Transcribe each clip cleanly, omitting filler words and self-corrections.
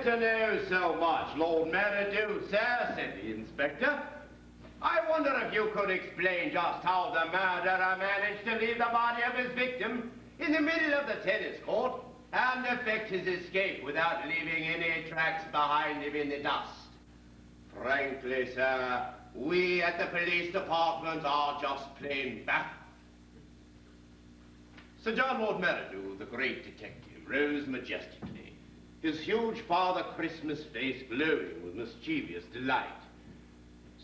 to know so much, Lord Meridew, sir, said the inspector. I wonder if you could explain just how the murderer managed to leave the body of his victim in the middle of the tennis court and effect his escape without leaving any tracks behind him in the dust. Frankly, sir, we at the police department are just plain baffled. Sir John Lord Meridew, the great detective, rose majestically, his huge Father Christmas face glowing with mischievous delight.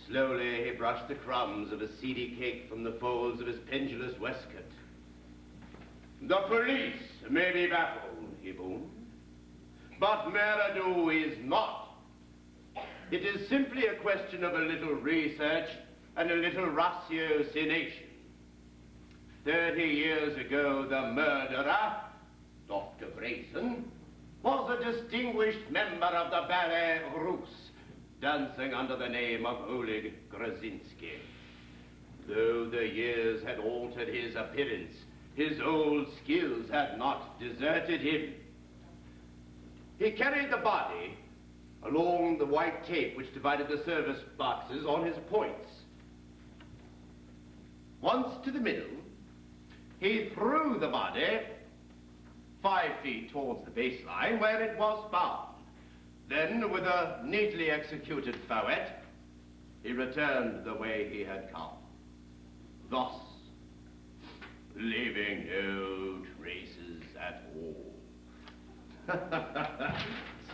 Slowly, he brushed the crumbs of a seedy cake from the folds of his pendulous waistcoat. The police may be baffled, he boomed, but Meridew is not. It is simply a question of a little research and a little ratiocination. 30 years ago, the murderer, Dr. Grayson, was a distinguished member of the Ballet Russe, dancing under the name of Oleg Grzinski. Though the years had altered his appearance, his old skills had not deserted him. He carried the body along the white tape which divided the service boxes on his points. Once to the middle, he threw the body 5 feet towards the baseline where it was bound. Then, with a neatly executed fouet, he returned the way he had come. Thus, leaving no traces at all.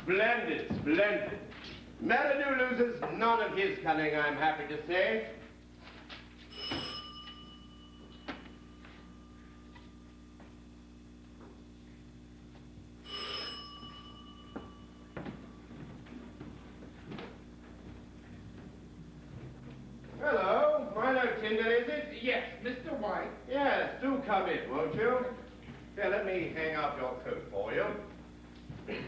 Splendid, splendid. Meridew loses none of his cunning, I'm happy to say. Hello, Milo Tyndall, is it? Yes, Mr. White. Yes, do come in, won't you? Here, let me hang up your coat for you.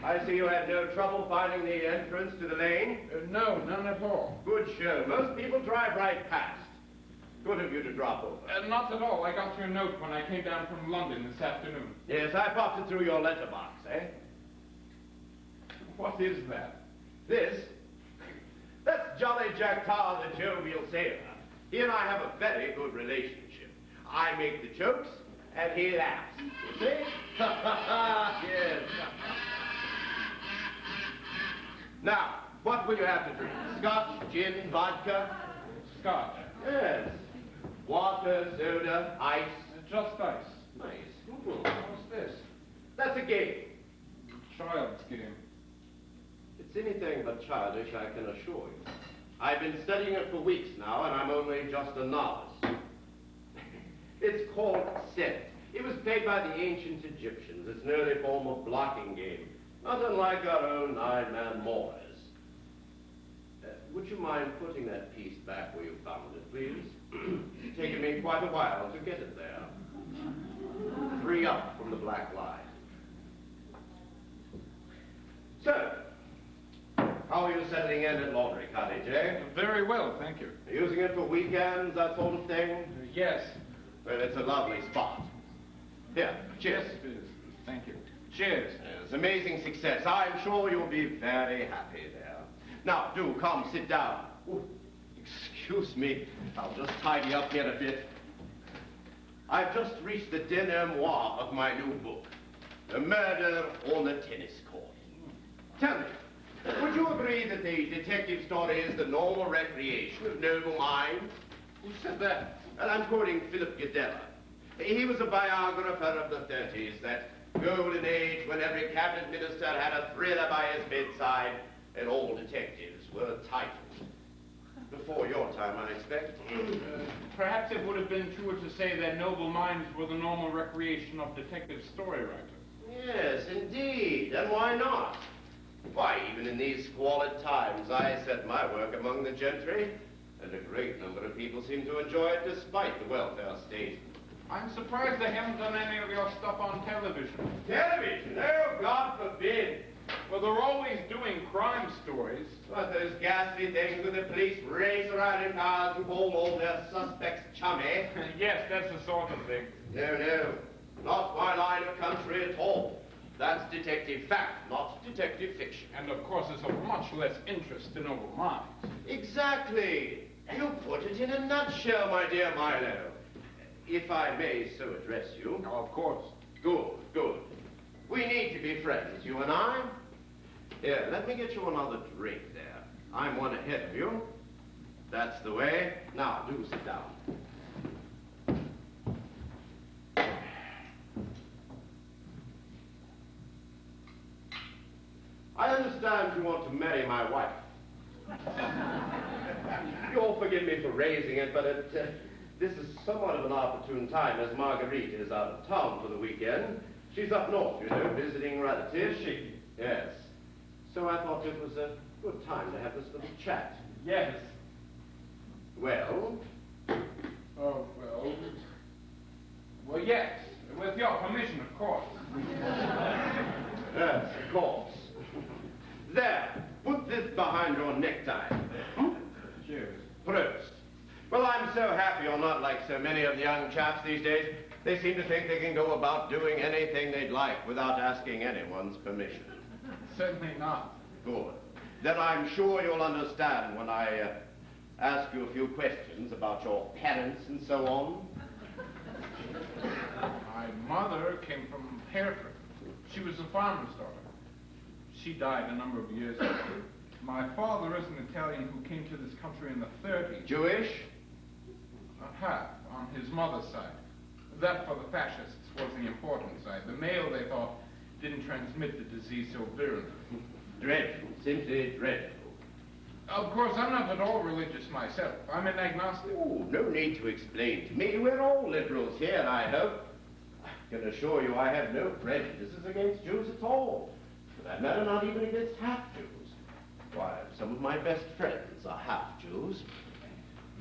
I see you had no trouble finding the entrance to the lane. No, none at all. Good show. Most people drive right past. Good of you to drop over. Not at all. I got your note when I came down from London this afternoon. Yes, I popped it through your letterbox, eh? What is that? This? That's Jolly Jack Tar, the jovial sailor. He and I have a very good relationship. I make the jokes, and he laughs. You see? Yes. Now, what will you have to drink? Scotch, gin, vodka? Scotch. Yes. Water, soda, ice? Just ice. Nice. What's this? That's a game. Child's game. It's anything but childish, I can assure you. I've been studying it for weeks now, and I'm only just a novice. It's called set. It was played by the ancient Egyptians. It's an early form of blocking game, not unlike our own nine-man Moors. Would you mind putting that piece back where you found it, please? It's taken me quite a while to get it there. 3 up from the black line. So, how are you settling in at Laundry Cottage, eh? Very well, thank you. Using it for weekends, that sort of thing? Yes. Well, it's a lovely spot. Here, cheers. Yes, it is. Thank you. Cheers. Yes, amazing success. I'm sure you'll be very happy there. Now, do come, sit down. Ooh, excuse me, I'll just tidy up here a bit. I've just reached the denouement of my new book, The Murder on the Tennis Court. Tell me, would you agree that the detective story is the normal recreation of noble minds? Who said that? And I'm quoting Philip Gadella. He was a biographer of the 30s, that golden age when every cabinet minister had a thriller by his bedside and all detectives were titled. Before your time, I expect. Perhaps it would have been truer to say that noble minds were the normal recreation of detective story writers. Yes, indeed. And why not? Why, even in these squalid times, I set my work among the gentry, and a great number of people seem to enjoy it despite the welfare state. I'm surprised they haven't done any of your stuff on television. Television? Oh, God forbid. Well, they're always doing crime stories. What, those ghastly things where the police race around in cars and call all their suspects chummy? Yes, that's the sort of thing. No, no. Not my line of country at all. That's detective fact, not detective fiction. And of course is of much less interest to noble minds. Exactly. You put it in a nutshell, my dear Milo. If I may so address you. Oh, of course. Good, good. We need to be friends, you and I. Here, let me get you another drink there. I'm one ahead of you. That's the way. Now, do sit down. I understand you want to marry my wife. You'll forgive me for raising it, but this is somewhat of an opportune time as Marguerite is out of town for the weekend. She's up north, you know, visiting relatives. Is she? Yes. So I thought it was a good time to have this little chat. Yes. Well? Oh, well... Well, yes. With your permission, of course. Yes, of course. There, put this behind your necktie. Cheers. Prost. Well, I'm so happy you're not like so many of the young chaps these days. They seem to think they can go about doing anything they'd like without asking anyone's permission. Certainly not. Good. Then I'm sure you'll understand when I ask you a few questions about your parents and so on. My mother came from Hereford. She was a farmer's daughter. She died a number of years ago. My father is an Italian who came to this country in the 30s. Jewish? Half, on his mother's side. That, for the fascists, was the important side. The male, they thought, didn't transmit the disease so virulently. Dreadful, simply dreadful. Of course, I'm not at all religious myself. I'm an agnostic. Oh, no need to explain to me. We're all liberals here, I hope. I can assure you I have no prejudices against Jews at all. For that matter, not even against half-Jews. Why, some of my best friends are half-Jews.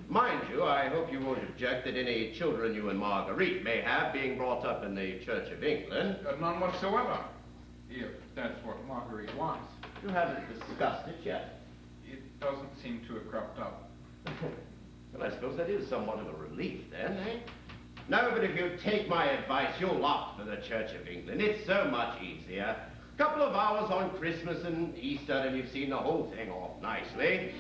Mind you, I hope you won't object that any children you and Marguerite may have being brought up in the Church of England. None whatsoever, if that's what Marguerite wants. You haven't discussed it yet. It doesn't seem to have cropped up. Well, I suppose that is somewhat of a relief, then, eh? No, but if you take my advice, you'll opt for the Church of England. It's so much easier. A couple of hours on Christmas and Easter, and you've seen the whole thing off nicely.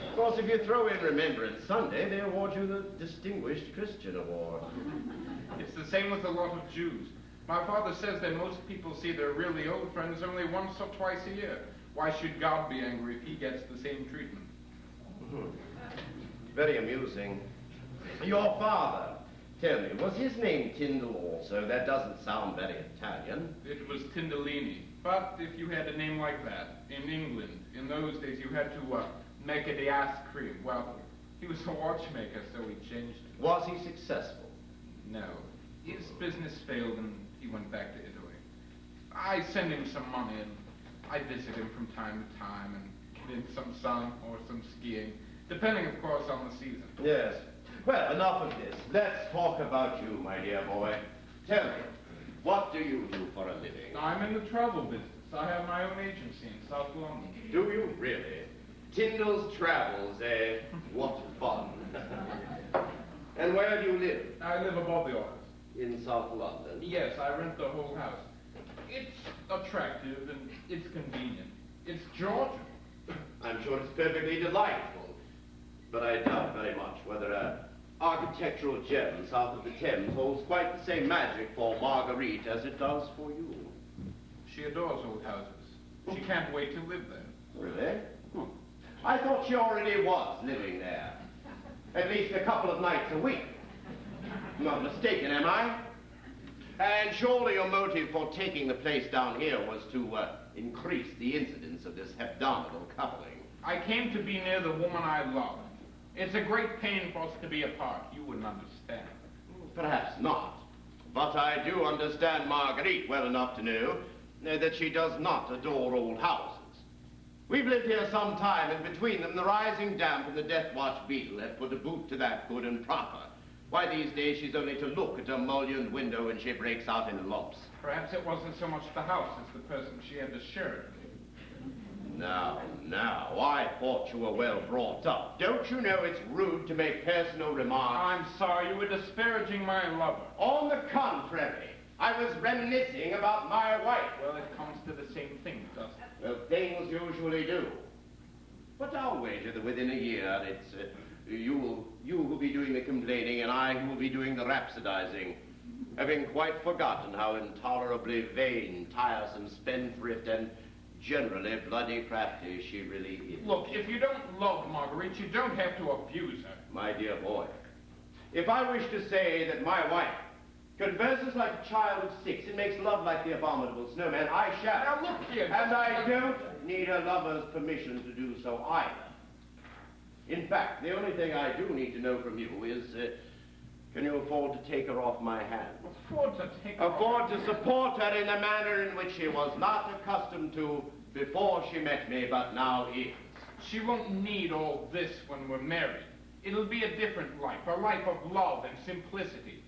Of course, if you throw in Remembrance Sunday, they award you the Distinguished Christian Award. It's the same with a lot of Jews. My father says that most people see their really old friends only once or twice a year. Why should God be angry if he gets the same treatment? Very amusing. Your father, tell me, was his name Tyndall also? That doesn't sound very Italian. It was Tindalini. But if you had a name like that, in England, in those days you had to make it the ice cream. Well, he was a watchmaker, so he changed it. Was he successful? No. His business failed and he went back to Italy. I send him some money and I visit him from time to time and get in some sun or some skiing, depending, of course, on the season. Yes. Well, enough of this. Let's talk about you, my dear boy. Tell me, what do you do for a living? I'm in the travel business. I have my own agency in South London. Do you really? Tyndall's Travels, eh? What fun. And where do you live? I live above the office. In South London? Yes, I rent the whole house. It's attractive and it's convenient. It's Georgian. I'm sure it's perfectly delightful. But I doubt very much whether an architectural gem south of the Thames holds quite the same magic for Marguerite as it does for you. She adores old houses. She can't wait to live there. Really? I thought she already was living there. At least a couple of nights a week. I'm not mistaken, am I? And surely your motive for taking the place down here was to increase the incidence of this hebdomadal coupling. I came to be near the woman I love. It's a great pain for us to be apart. You wouldn't understand. Perhaps not. But I do understand Marguerite well enough to know that she does not adore old houses. We've lived here some time, and between them, the rising damp and the death watch beetle have put a boot to that good and proper. Why, these days, she's only to look at a mullioned window and she breaks out in lumps. Perhaps it wasn't so much the house as the person she had to share it with. Now, I thought you were well brought up. Don't you know it's rude to make personal remarks? I'm sorry, you were disparaging my lover. On the contrary, I was reminiscing about my wife. Well, it comes to the same thing, doesn't it? Well, things usually do. But I'll wager that within a year, it's you who'll be doing the complaining and I who will be doing the rhapsodizing, having quite forgotten how intolerably vain, tiresome, spendthrift, and generally bloody crafty she really is. Look, if you don't love Marguerite, you don't have to abuse her. My dear boy, if I wish to say that my wife converses like a child of 6 and makes love like the abominable snowman, I shall. Now look here. And I don't need a lover's permission to do so either. In fact, the only thing I do need to know from you is, can you afford to take her off my hands? Afford to take her Afford to support her in the manner in which she was not accustomed to before she met me, but now is. She won't need all this when we're married. It'll be a different life, a life of love and simplicity.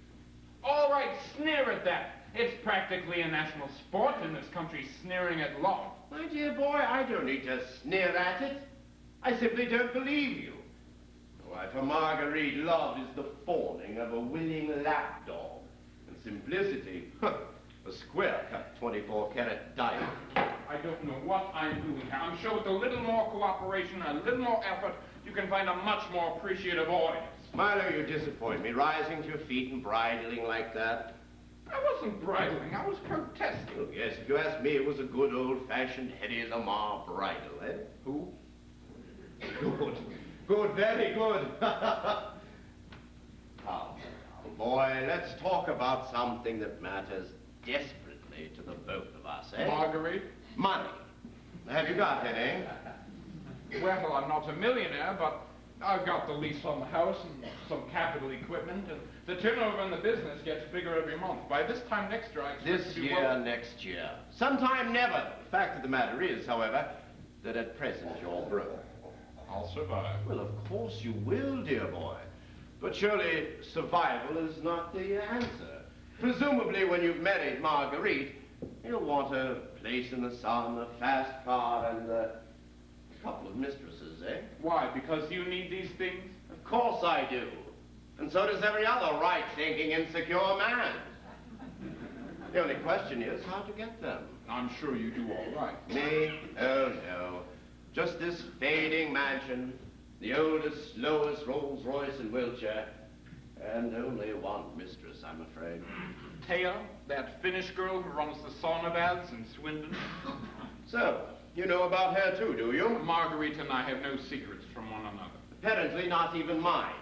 All right, sneer at that. It's practically a national sport in this country, sneering at love. My dear boy, I don't need to sneer at it. I simply don't believe you. Why, for Marguerite, love is the fawning of a willing lapdog. And simplicity, a square-cut 24-karat diamond. I don't know what I'm doing here. I'm sure with a little more cooperation and a little more effort, you can find a much more appreciative audience. Milo, you disappoint me, rising to your feet and bridling like that. I wasn't bridling, I was protesting. Oh, yes, if you ask me, it was a good old-fashioned Hedy Lamarr bridle, eh? Who? Good. Good, very good. Now, boy, let's talk about something that matters desperately to the both of us, eh? Marguerite? Money. Have you got any? Well, I'm not a millionaire, but I've got the lease on the house and some capital equipment, and the turnover in the business gets bigger every month. By this time next year, I expect This to be year, well... next year. Sometime never. The fact of the matter is, however, that at present you're broke. I'll survive. Well, of course you will, dear boy. But surely survival is not the answer. Presumably, when you've married Marguerite, you'll want a place in the sun, a fast car, and a couple of mistresses, eh? Why? Because you need these things? Of course I do. And so does every other right-thinking and secure man. The only question is how to get them. I'm sure you do all right. Me? Oh, no. Just this fading mansion, the oldest, slowest Rolls-Royce in Wiltshire, and only one mistress, I'm afraid. Taya, that Finnish girl who runs the sauna baths in Swindon. So, you know about her too, do you? Marguerite and I have no secrets from one another. Apparently not even mine.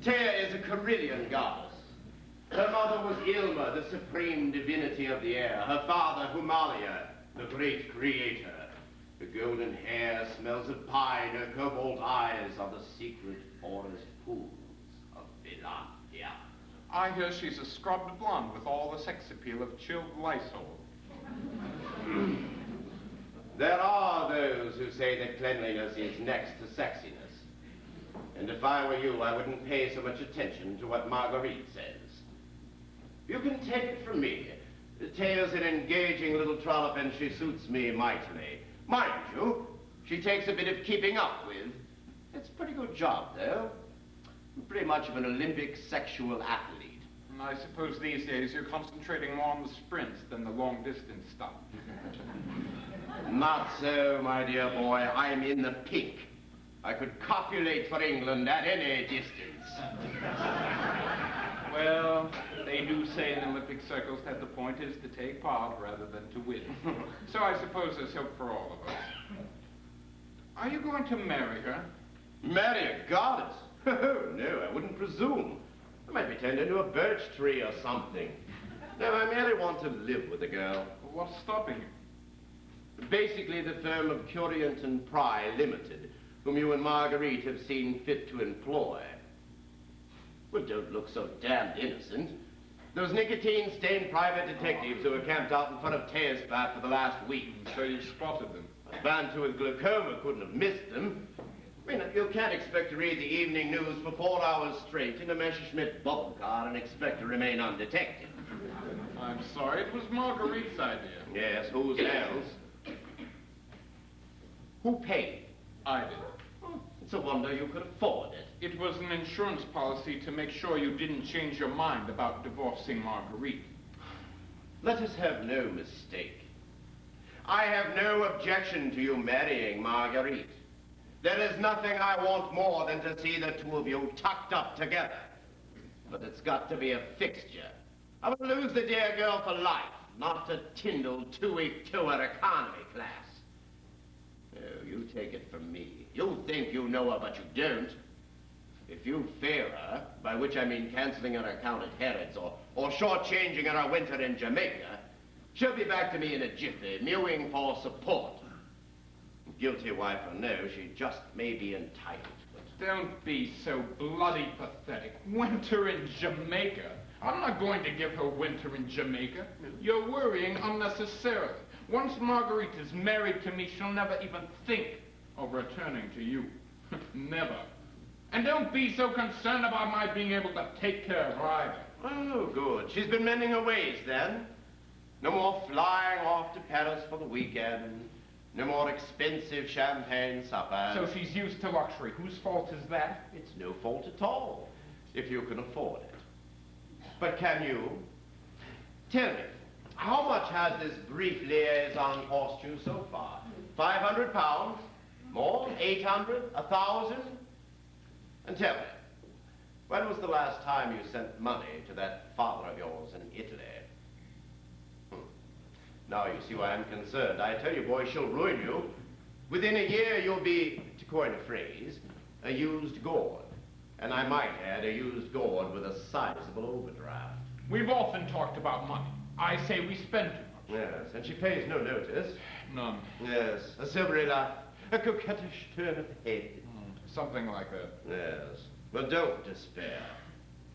Taya is a Carillion goddess. Her mother was Ilma, the supreme divinity of the air. Her father, Humalia, the great creator. Her golden hair smells of pine. Her cobalt eyes are the secret forest pools of Philadelphia. I hear she's a scrubbed blonde with all the sex appeal of chilled Lysol. There are those who say that cleanliness is next to sexiness. And if I were you, I wouldn't pay so much attention to what Marguerite says. You can take it from me. Taya's an engaging little trollop and she suits me mightily. Mind you, she takes a bit of keeping up with. It's a pretty good job, though. Pretty much of an Olympic sexual athlete. And I suppose these days you're concentrating more on the sprints than the long-distance stuff. Not so, my dear boy. I'm in the pink. I could copulate for England at any distance. Well, they do say in Olympic circles that the point is to take part rather than to win. So I suppose there's hope for all of us. Are you going to marry her? Marry a goddess? Oh, no, I wouldn't presume. I might be turned into a birch tree or something. No, I merely want to live with the girl. What's stopping you? Basically, the firm of Curient and Pry Limited, whom you and Marguerite have seen fit to employ. Well, don't look so damned innocent. Those nicotine-stained private detectives who were camped out in front of Taya's flat for the last week. So you spotted them? A band with glaucoma couldn't have missed them. I mean, you can't expect to read the evening news for 4 hours straight in a Messerschmitt bubble car and expect to remain undetected. I'm sorry, it was Marguerite's idea. Yes, whose else? Who paid? I did. Oh, it's a wonder you could afford it. It was an insurance policy to make sure you didn't change your mind about divorcing Marguerite. Let us have no mistake. I have no objection to you marrying Marguerite. There is nothing I want more than to see the two of you tucked up together. But it's got to be a fixture. I will lose the dear girl for life, not to Tyndall two-week tour economy class. No, you take it from me. You think you know her, but you don't. If you fail her, by which I mean canceling her account at Harrods or shortchanging her a winter in Jamaica, she'll be back to me in a jiffy, mewing for support. Guilty wife or no, she just may be entitled. But Don't be so bloody pathetic. Winter in Jamaica? I'm not going to give her winter in Jamaica. You're worrying unnecessarily. Once Marguerite is married to me, she'll never even think of returning to you. Never. And don't be so concerned about my being able to take care of her either. Oh, good. She's been mending her ways, then. No more flying off to Paris for the weekend. No more expensive champagne suppers. So she's used to luxury. Whose fault is that? It's no fault at all, if you can afford it. But can you? Tell me, how much has this brief liaison cost you so far? 500 pounds? More? 800? 1,000? And tell me, when was the last time you sent money to that father of yours in Italy? Now you see why I'm concerned. I tell you, boy, she'll ruin you. Within a year, you'll be, to coin a phrase, a used gourd. And I might add, a used gourd with a sizable overdraft. We've often talked about money. I say we spend too much. Yes, and she pays no notice. None. Yes, a silvery laugh, a coquettish turn of the head. Something like that. Yes, but don't despair.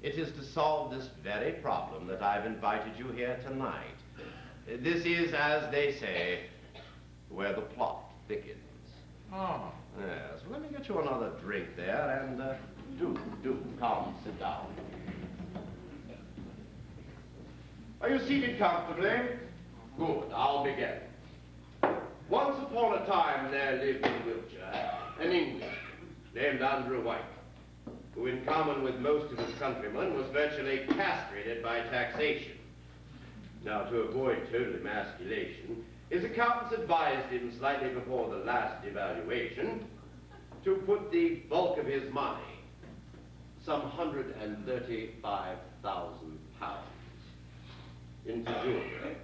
It is to solve this very problem that I've invited you here tonight. This is, as they say, where the plot thickens. Oh. Yes, well, let me get you another drink there, and do come, sit down. Are you seated comfortably? Good, I'll begin. Once upon a time there lived in Wiltshire an Englishman named Andrew White, who in common with most of his countrymen was virtually castrated by taxation. Now, to avoid total emasculation, his accountants advised him slightly before the last devaluation to put the bulk of his money, some £135,000, into jewelry.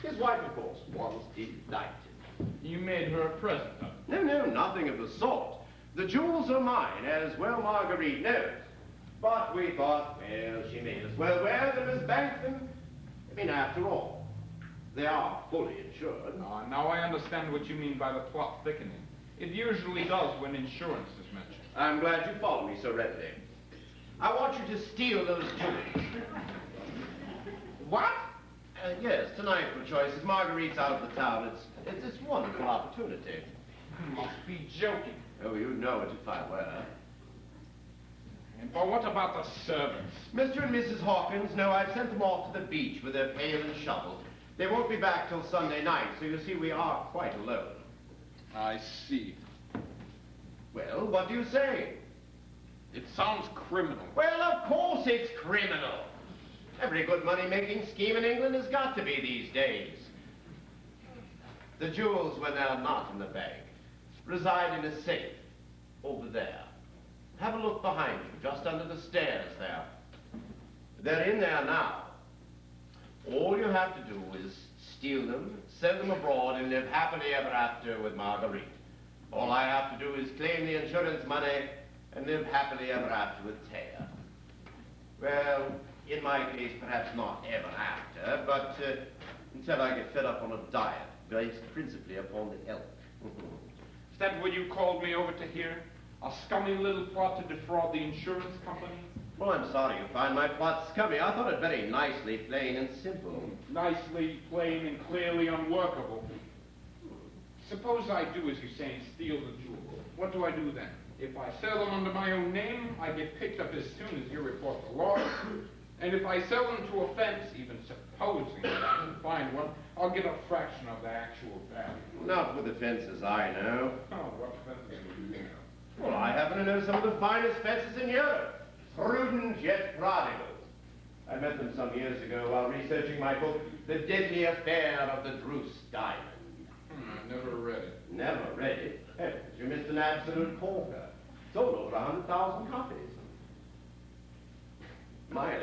His wife, of course, was delighted. You made her a present of it? No, nothing of the sort. The jewels are mine, as well Marguerite knows. But we thought, well, she may as well wear them as bank them. I mean, after all, they are fully insured. Now I understand what you mean by the plot thickening. It usually does when insurance is mentioned. I'm glad you follow me so readily. I want you to steal those jewels. What? Yes, tonight for choices. Marguerite's out of the town. It's a wonderful opportunity. You must be joking. Oh, you'd know it if I were. But what about the servants? Mr. and Mrs. Hawkins, no, I've sent them off to the beach with their pail and shovel. They won't be back till Sunday night, so you see we are quite alone. I see. Well, what do you say? It sounds criminal. Well, of course it's criminal. Every good money-making scheme in England has got to be these days. The jewels, when they're not in the bank, reside in a safe over there. Have a look behind you, just under the stairs there. They're in there now. All you have to do is steal them, send them abroad, and live happily ever after with Marguerite. All I have to do is claim the insurance money and live happily ever after with Taya. Well, in my case, perhaps not ever after, but until I get fed up on a diet based principally upon the elk. Is that what you called me over to hear? A scummy little plot to defraud the insurance company? Well, I'm sorry you find my plot scummy. I thought it very nicely plain and simple. Nicely, plain, and clearly unworkable. Suppose I do as you say and steal the jewels. What do I do then? If I sell them under my own name, I get picked up as soon as you report the loss. And if I sell them to a fence, even supposing that I can find one, I'll get a fraction of the actual value. Not with the fences I know. Oh, what fences do you know? Well, I happen to know some of the finest fences in Europe. Prudent yet prodigal. I met them some years ago while researching my book, The Deadly Affair of the Druce Diamond. I've never read it. Never read it? Heavens, you missed an absolute corker. Sold over 100,000 copies. Milo,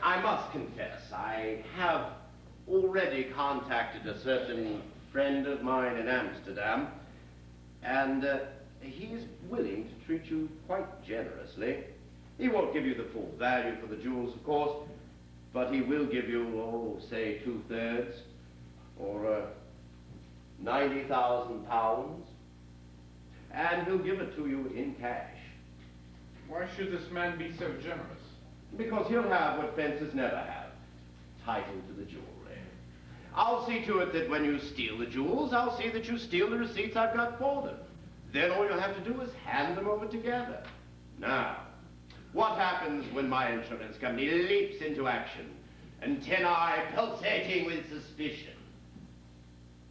I must confess, I have already contacted a certain friend of mine in Amsterdam, and he's willing to treat you quite generously. He won't give you the full value for the jewels, of course, but he will give you, oh, say, 2/3, or 90,000 pounds, and he'll give it to you in cash. Why should this man be so generous? Because he'll have what fences never have, title to the jewelry. I'll see to it that when you steal the jewels, I'll see that you steal the receipts I've got for them. Then all you'll have to do is hand them over together. Now, what happens when my insurance company leaps into action, antennae pulsating with suspicion?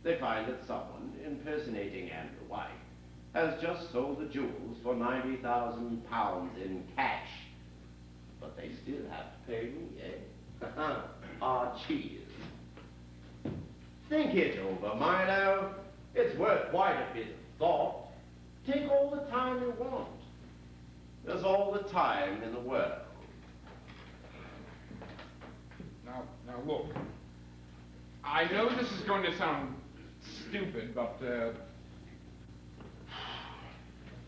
They find that someone impersonating Andrew White has just sold the jewels for 90,000 pounds in cash. But they still have to pay me, eh? Our cheese. Think it over, Milo. It's worth quite a bit of thought. Take all the time you want. There's all the time in the world. Now look. I know this is going to sound stupid, but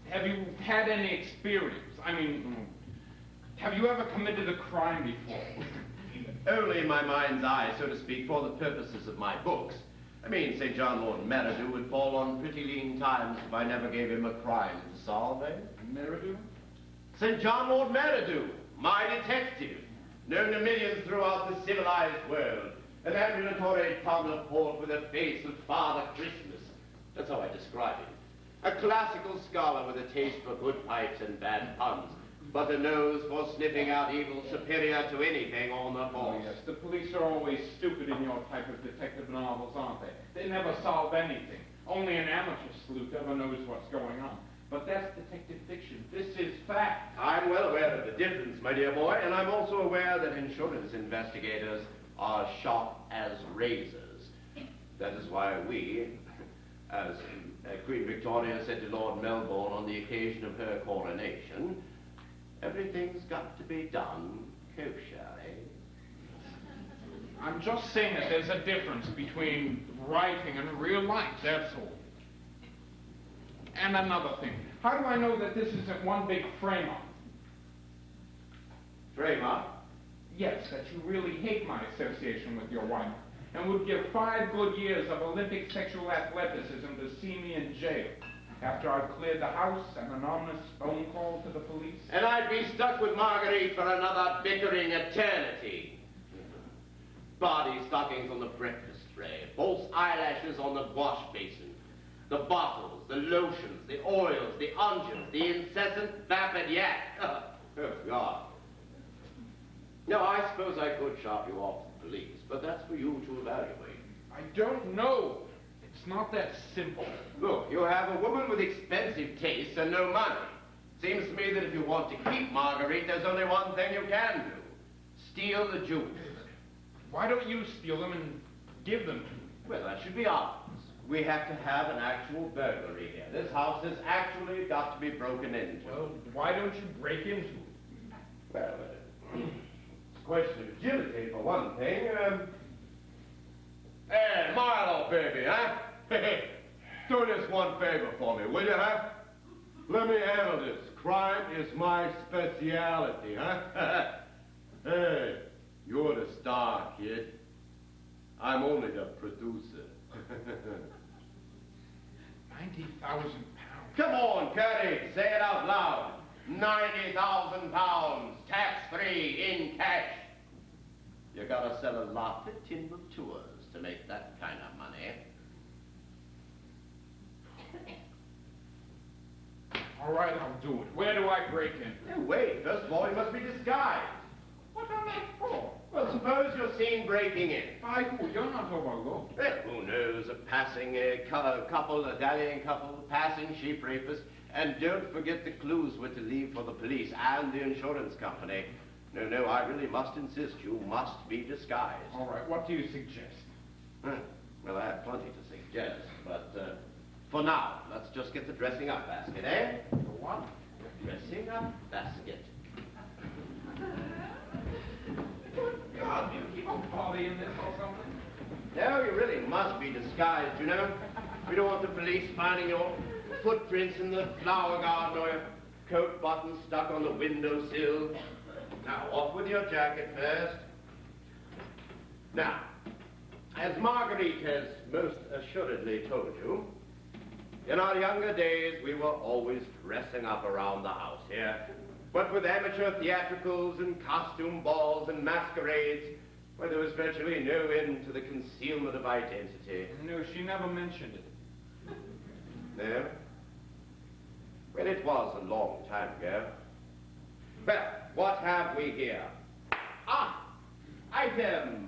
have you had any experience? I mean, have you ever committed a crime before? Only in my mind's eye, so to speak, for the purposes of my books. I mean, St. John Lord Merridew would fall on pretty lean times if I never gave him a crime to solve, eh? Merridew? St. John Lord Merridew, my detective, known to millions throughout the civilized world. An ambulatory toddler port with a face of Father Christmas. That's how I describe him. A classical scholar with a taste for good pipes and bad puns, but a nose for sniffing out evil superior to anything on the force. Oh, yes, the police are always stupid in your type of detective novels, aren't they? They never solve anything. Only an amateur sleuth ever knows what's going on. But that's detective fiction. This is fact. I'm well aware of the difference, my dear boy, and I'm also aware that insurance investigators are sharp as razors. That is why we, as Queen Victoria said to Lord Melbourne on the occasion of her coronation, everything's got to be done kosher, eh? I'm just saying that there's a difference between writing and real life, that's all. And another thing, how do I know that this isn't one big frame-up? Frame-up? Yes, that you really hate my association with your wife, and would give 5 good years of Olympic sexual athleticism to see me in jail, after I've cleared the house and an ominous phone call to the police. And I'd be stuck with Marguerite for another bickering eternity. Body stockings on the breakfast tray, false eyelashes on the wash basin, the bottles, the lotions, the oils, the unguents, the incessant vapid yak. Oh, God. Now, I suppose I could shop you off the police, but that's for you to evaluate. I don't know. It's not that simple. Look, you have a woman with expensive tastes and no money. Seems to me that if you want to keep Marguerite, there's only one thing you can do. Steal the jewels. Why don't you steal them and give them to me? Well, that should be obvious. We have to have an actual burglary here. This house has actually got to be broken into. Well, why don't you break into it? Well, it's a question of agility, for one thing. Hey, Marlo, baby, huh? Do this one favor for me, will you, huh? Let me handle this. Crime is my speciality, huh? Hey, you're the star, kid. I'm only the producer. 90,000 pounds. Come on, Curry, say it out loud. 90,000 pounds, tax-free, in cash. You gotta sell a lot of timber tours to make that kind of money. All right, I'll do it. Where do I break in? Hey, wait, first of all, you must be disguised. What am I for? Well, suppose you're seen breaking in. By who? You're not overlooked. Well, who knows, a passing couple, a dallying couple, passing sheep rapist, and don't forget the clues we're to leave for the police and the insurance company. No, no, I really must insist. You must be disguised. All right, what do you suggest? Well, I have plenty to suggest, but for now, let's just get the dressing up basket, eh? The what? Dressing up basket. Good God, do you keep a party in this or something? No, you really must be disguised, you know. We don't want the police finding your footprints in the flower garden or your coat button stuck on the windowsill. Now, off with your jacket first. Now, as Marguerite has most assuredly told you, in our younger days, we were always dressing up around the house here. But with amateur theatricals and costume balls and masquerades, where there was virtually no end to the concealment of identity. No, she never mentioned it. No? Well, it was a long time ago. Well, what have we here? Ah! Item!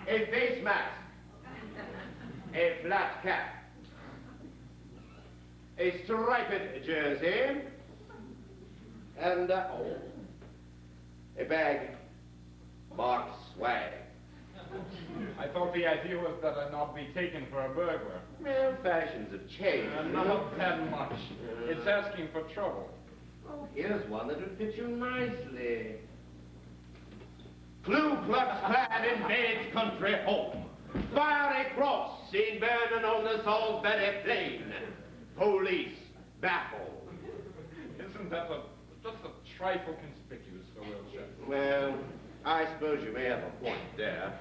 A face mask. A flat cap. A striped jersey. And, a bag marked swag. I thought the idea was that I not be taken for a burglar. Well, fashions have changed. Not that much. It's asking for trouble. Oh, here's one that would fit you nicely. Ku Klux Klan invades country home. Fiery cross seen burning on the Salisbury plain. Police baffled. Isn't that just a trifle conspicuous for Wiltshire? Well, I suppose you may have a point there.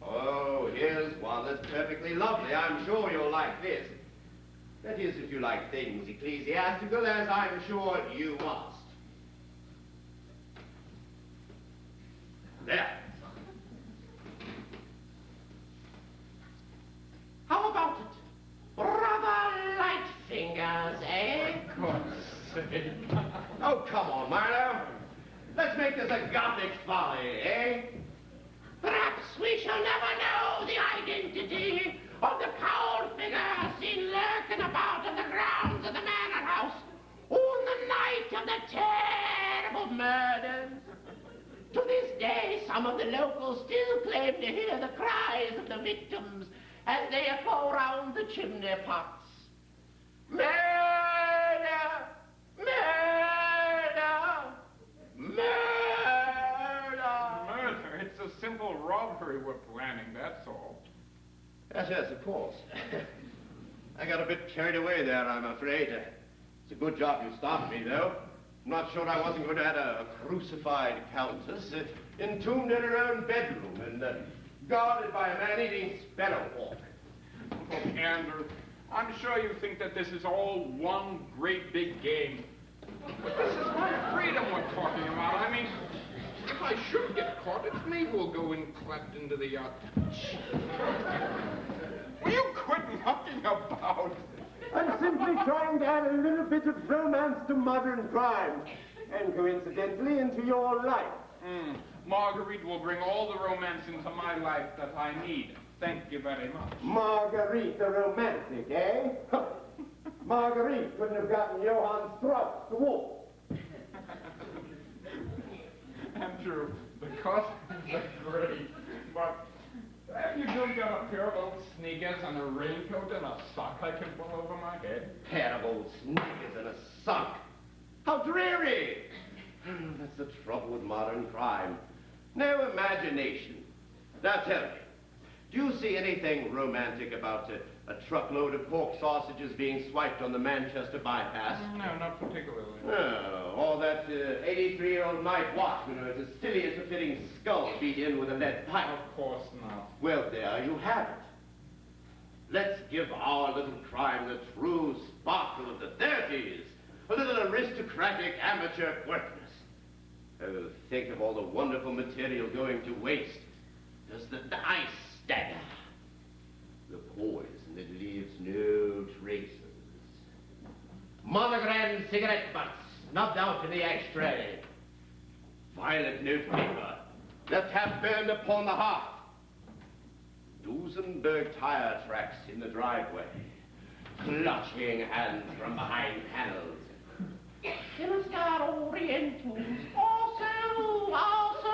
Oh, here's one that's perfectly lovely. I'm sure you'll like this. That is, if you like things ecclesiastical, as I'm sure you must. There. How about it? Rather light fingers, eh? For God's sake. Oh, come on, Marlowe. Let's make this a Gothic folly, eh? Perhaps we shall never know the identity of the cowled figure seen lurking about in the grounds of the manor house on the night of the terrible murders. To this day, some of the locals still claim to hear the cries of the victims as they echo round the chimney pots. Murder! Murder! Murder! Murder? It's a simple robbery we're planning, that's all. Yes, yes, of course. I got a bit carried away there, I'm afraid. It's a good job you stopped me, though. I'm not sure I wasn't going to have a crucified countess entombed in her own bedroom and guarded by a man-eating sparrowhawk. Oh, Andrew, I'm sure you think that this is all one great big game. But this is my freedom we're talking about. I mean, if I should get caught, it's me who'll go and clapped into the yacht. Will you quit mucking about? I'm simply trying to add a little bit of romance to modern crime, and coincidentally into your life. Marguerite will bring all the romance into my life that I need. Thank you very much. Marguerite, the romantic, eh? Marguerite couldn't have gotten Johann Strauss to wolf. Andrew, the costumes are great, but have you just got a pair of old sneakers and a raincoat and a sock I can pull over my head? Pair of old sneakers and a sock. How dreary! That's the trouble with modern crime. No imagination. Now tell me, do you see anything romantic about a truckload of pork sausages being swiped on the Manchester bypass? No, not particularly. No, or that 83-year-old night watch, you know, it's as silly as a fitting skull beat in with a lead pipe. Of course not. Well, there you have it. Let's give our little crime the true sparkle of the 30s. A little aristocratic amateur quirkiness. Oh, think of all the wonderful material going to waste. There's the ice stagger. The poison that leaves no traces. Monogram cigarette butts snubbed out in the ashtray. Violet notepaper left half burned upon the hearth. Duesenberg tire tracks in the driveway. Clutching hands from behind panels. Star Orientals, also.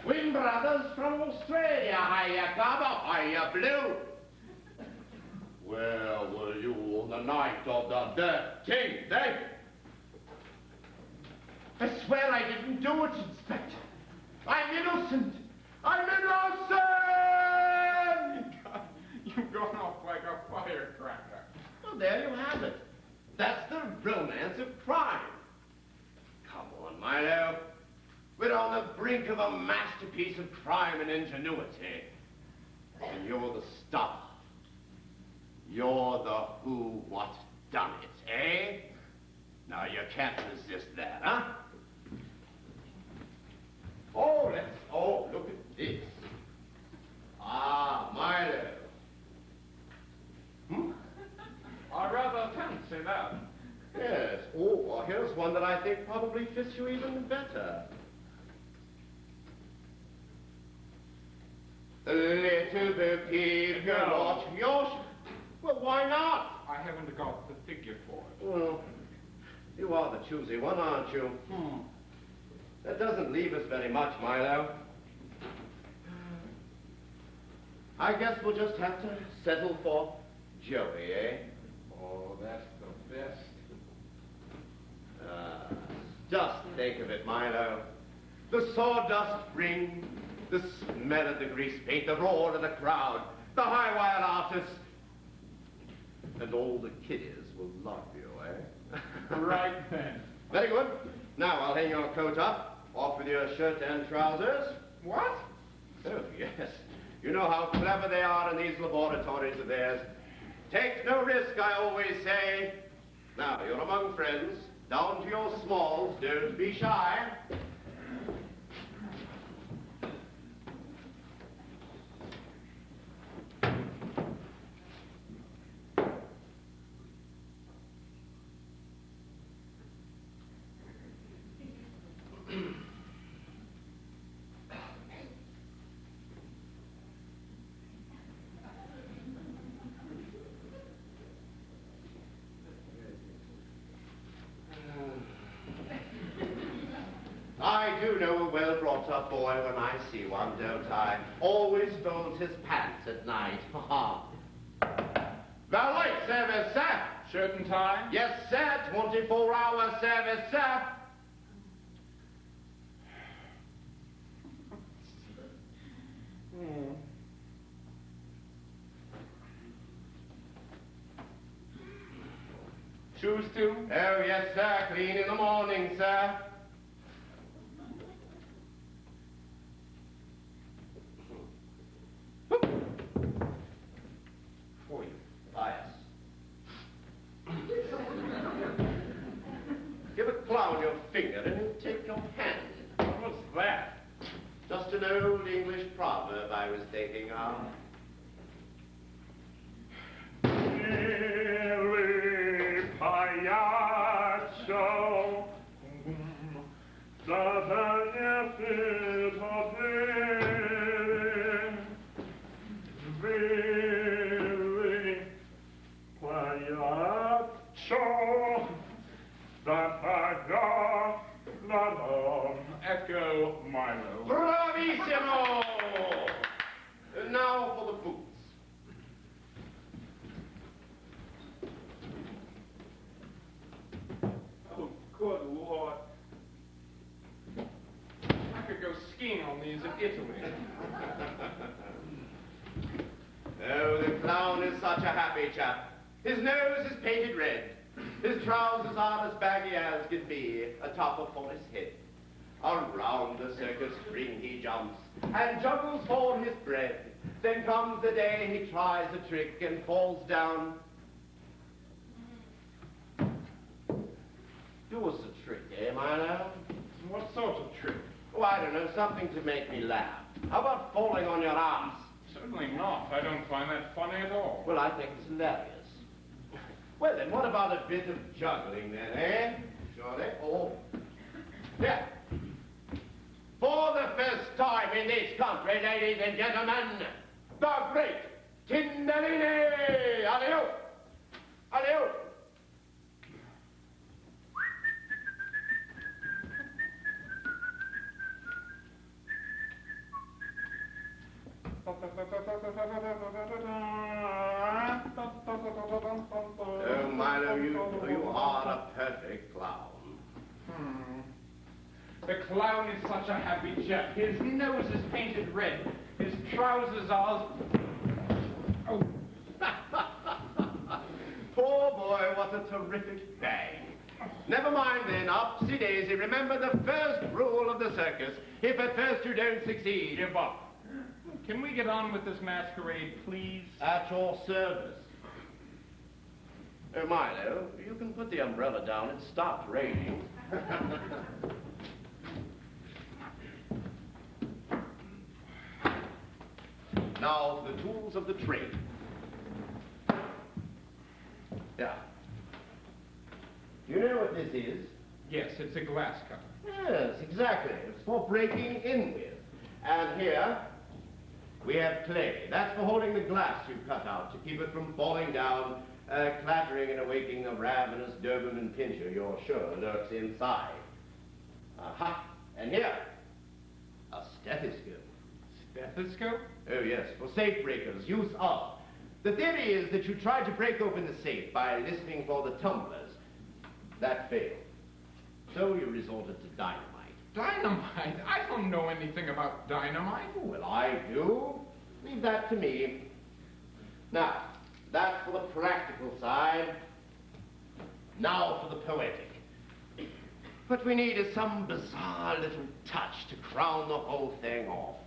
Twin brothers from Australia, hiya, copper, hiya, blue. Where were you on the night of the 13th, eh? I swear I didn't do it, Inspector. I'm innocent. I'm innocent! You've gone off like a firecracker. Well, there you have it. That's the romance of crime. Come on, Milo. We're on the brink of a masterpiece of crime and ingenuity. And you're the star. You're the who, what, done it, eh? Now you can't resist that, huh? Oh, look at this. Ah, Milo. Hmm? I rather fancy that. Yes. Oh, well, here's one that I think probably fits you even better. The little Bo Peep got yours. Well, why not? I haven't got the figure for it. Well, you are the choosy one, aren't you? That doesn't leave us very much, Milo. I guess we'll just have to settle for Joey, eh? Oh, that's the best. Just think of it, Milo. The sawdust ring, the smell of the grease paint, the roar of the crowd, the high wire artists, and all the kiddies will love you, eh? Right then. Very good. Now I'll hang your coat up. Off with your shirt and trousers. What? Oh, yes. You know how clever they are in these laboratories of theirs. Take no risk, I always say. Now, you're among friends. Down to your smalls. Don't be shy. I do know a well-brought-up boy when I see one, don't I? Always folds his pants at night. Ha ha. Valet service, sir. Shirt and tie? Yes, sir. 24-hour service, sir. Shoes too? Oh, yes, sir. Clean in the morning, sir. For you, bias. Give a clown your finger and he'll take your hand. What's that? Just an old English proverb I was thinking of. Echo Milo. Bravissimo! And now for the boots. Oh, good Lord. I could go skiing on these in Italy. Oh, the clown is such a happy chap. His nose is painted red. His trousers are as baggy as can be, a topper for his head. Around the circus ring he jumps and juggles for his bread. Then comes the day he tries a trick and falls down. Do us a trick, eh, Milo? What sort of trick? Oh, I don't know, something to make me laugh. How about falling on your ass? Certainly not. I don't find that funny at all. Well, I think it's hilarious. Well, then, what about a bit of juggling, then, eh? Surely. Oh. Yeah. For the first time in this country, ladies and gentlemen, the great Tinderini! Alley-oop! Alley-oop! Oh, Milo, you are a perfect clown. The clown is such a happy chap. His nose is painted red. His trousers are... Oh. Poor boy, what a terrific bang. Never mind then, upsy daisy. Remember the first rule of the circus. If at first you don't succeed, Give up. Can we get on with this masquerade, please? at your service. Oh, Milo, you can put the umbrella down. It stopped raining. Now for the tools of the trade. Yeah. You know what this is? Yes, it's a glass cutter. Yes, exactly. It's for breaking in with. And here, we have clay. That's for holding the glass you cut out to keep it from falling down, clattering and awaking a ravenous Doberman pincher you're sure lurks inside. Aha! And here, a stethoscope. Stethoscope? Oh, yes, for safe breakers, use of. The theory is that you tried to break open the safe by listening for the tumblers. That failed. So you resorted to dynamite. Dynamite? I don't know anything about dynamite. Well, I do. Leave that to me. Now, that's for the practical side. Now for the poetic. What we need is some bizarre little touch to crown the whole thing off.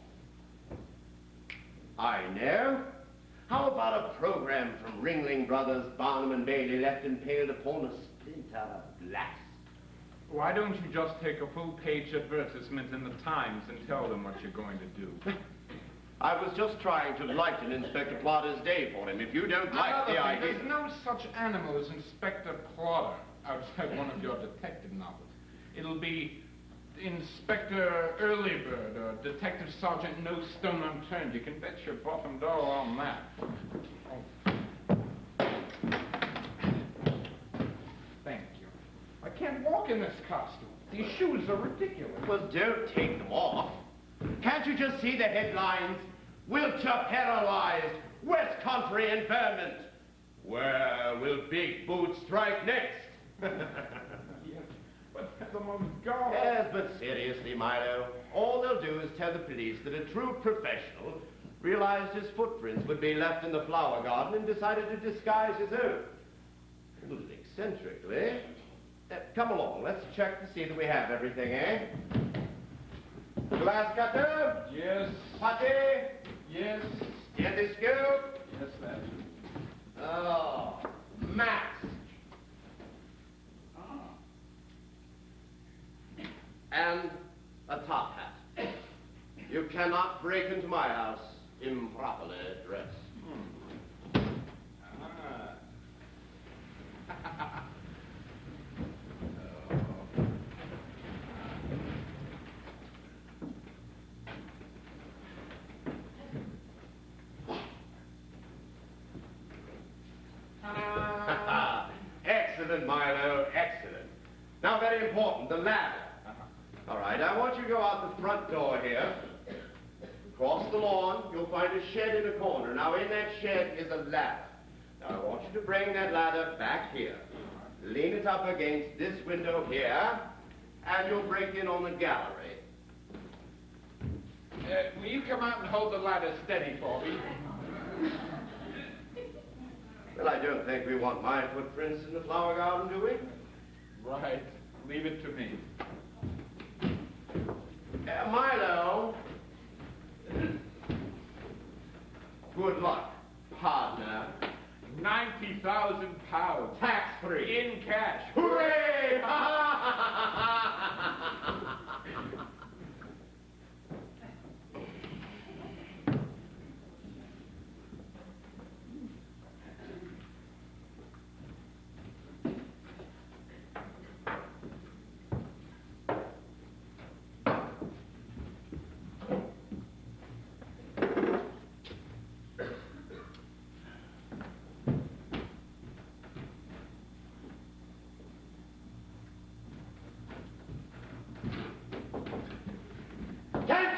I know. How about a program from Ringling Brothers, Barnum and Bailey left impaled upon a splinter of glass? Why don't you just take a full-page advertisement in the Times and tell them what you're going to do? I was just trying to lighten Inspector Plodder's day for him. If you don't like the idea... There's no such animal as Inspector Plodder outside one of your detective novels. It'll be Inspector Earlybird or Detective Sergeant No Stone Unturned. You can bet your bottom dollar on that. Oh. Thank you. I can't walk in this costume. These shoes are ridiculous. Well, don't take them off. Can't you just see the headlines? Wiltshire paralyzed, West Country interment. Where will Big Boots strike next? Yes, but at the moment, go. Yes, but seriously, Milo, all they'll do is tell the police that a true professional realized his footprints would be left in the flower garden and decided to disguise his own. A little eccentrically. Come along, let's check to see that we have everything, eh? Glass cutter? Yes. Putty? Yes. Stethoscope? Yes, that. Oh, mask. Ah. And a top hat. You cannot break into my house improperly dressed. Excellent, Milo, excellent. Now, very important, the ladder. All right, I want you to go out the front door here. Cross the lawn, you'll find a shed in the corner. Now, in that shed is a ladder. Now, I want you to bring that ladder back here. Lean it up against this window here, and you'll break in on the gallery. Will you come out and hold the ladder steady for me? Well, I don't think we want my footprints in the flower garden, do we? Right. Leave it to me. Milo. Good luck, partner. 90,000 pounds. Tax-free. In cash. Hooray!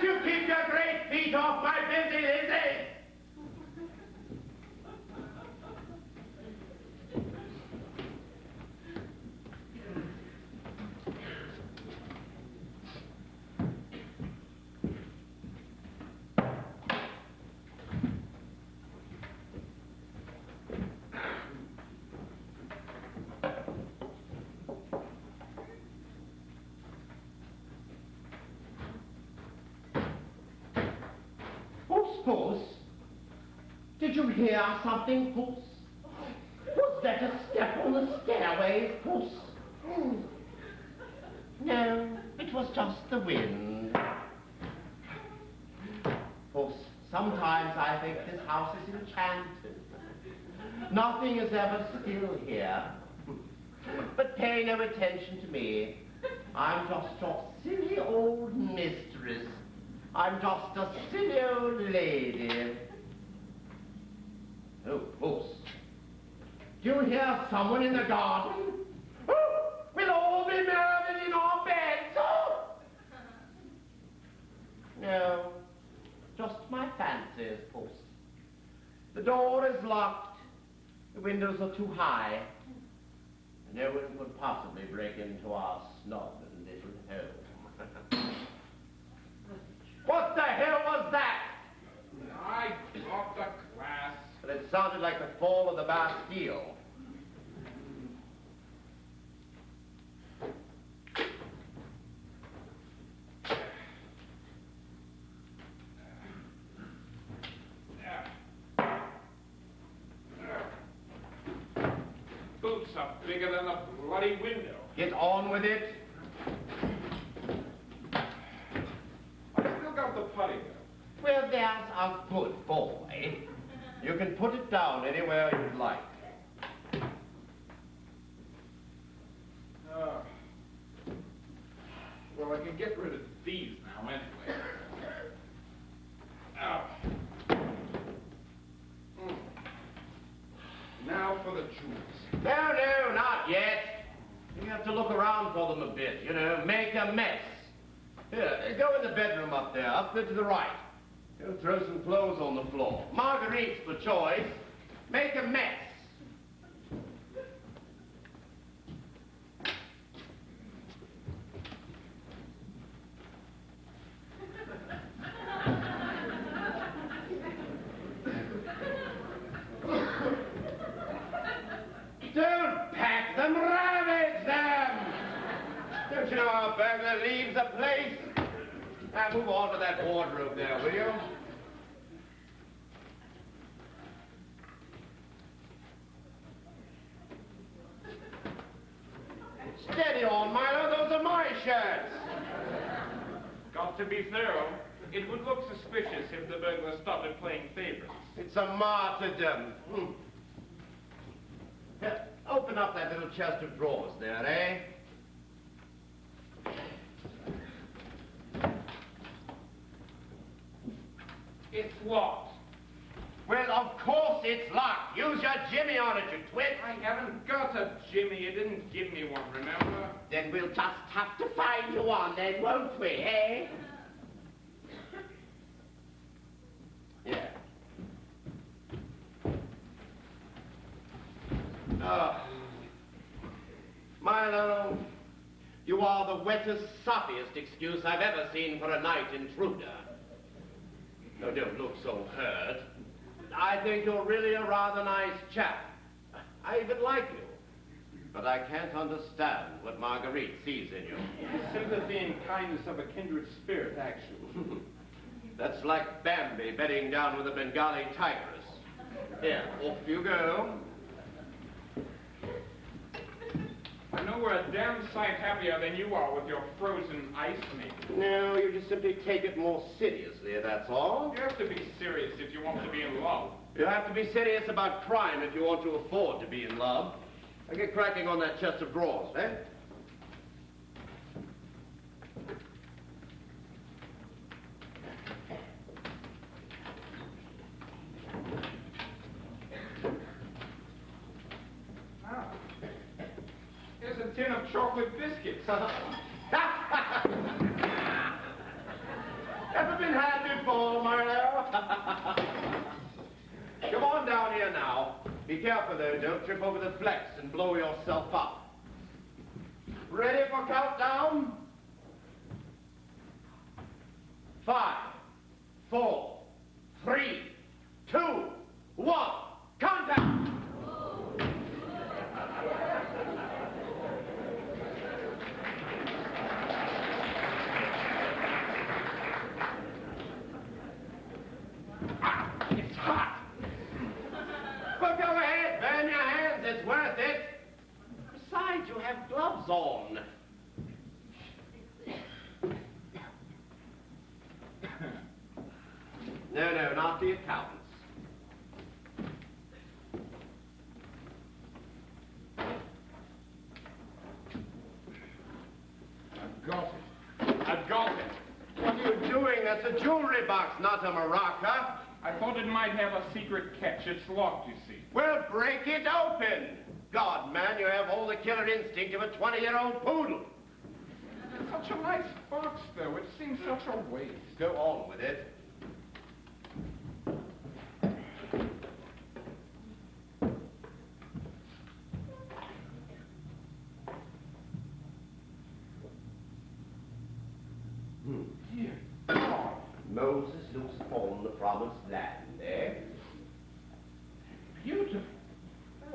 Can't you keep your great feet off my busy Lizzie? Puss? Did you hear something, Puss? Was that a step on the stairway, Puss? No, it was just the wind. Puss, sometimes I think this house is enchanted. Nothing is ever still here. But pay no attention to me. I'm just your silly old mistress. I'm just a silly old lady. Oh, Puss. Do you hear someone in the garden? Oh, we'll all be married in our beds. Oh! No, just my fancies, Puss. The door is locked. The windows are too high. No one could possibly break into our snug little home. What the hell was that? I dropped the glass. But it sounded like the fall of the Bastille. Boots are bigger than a bloody window. Get on with it. I still got the putty gun. Well, there's a good boy. You can put it down anywhere you'd like. Well, I can get rid of these now anyway. Now for the jewels. No, not yet. You have to look around for them a bit, you know, make a mess. Here, go in the bedroom up there to the right. Go throw some clothes on the floor. Marguerite's for choice. Make a mess. Don't pack them, ravage them! Don't you know how a burglar leaves a place? Now move on to that wardrobe there, will you? Steady on, Milo, those are my shirts. Got to be thorough. It would look suspicious if the burglar started playing favorites. It's a martyrdom. Here, open up that little chest of drawers there, eh? It's locked. Well, of course it's locked. Use your jimmy on it, you twit. I haven't got a jimmy. You didn't give me one, remember? Then we'll just have to find you one then, won't we, eh? Yeah. Milo, you are the wettest, soppiest excuse I've ever seen for a night intruder. No, don't look so hurt. I think you're really a rather nice chap. I even like you. But I can't understand what Marguerite sees in you. Sympathy and kindness of a kindred spirit, actually. That's like Bambi bedding down with a Bengali tigress. Here, off you go. I know we're a damn sight happier than you are with your frozen ice meat. No, you just simply take it more seriously, that's all. You have to be serious if you want to be in love. You have to be serious about crime if you want to afford to be in love. Now get cracking on that chest of drawers, eh? Here's a tin of chocolate biscuits. That's before, Marlowe. Come on down here now. Be careful, though. Don't trip over the flex and blow yourself up. Ready for countdown? 5, 4, 3, 2, 1. Countdown! It's hot. Well, go ahead. Burn your hands. It's worth it. Besides, you have gloves on. No, not the accountants. I've got it. What are you doing? That's a jewelry box, not a maraca. I thought it might have a secret catch. It's locked, you see. Well, break it open. God, man, you have all the killer instinct of a 20-year-old poodle. It's such a nice box, though. It seems such a waste. Go on with it. Dear God. Moses looks upon the promised land, eh? Beautiful.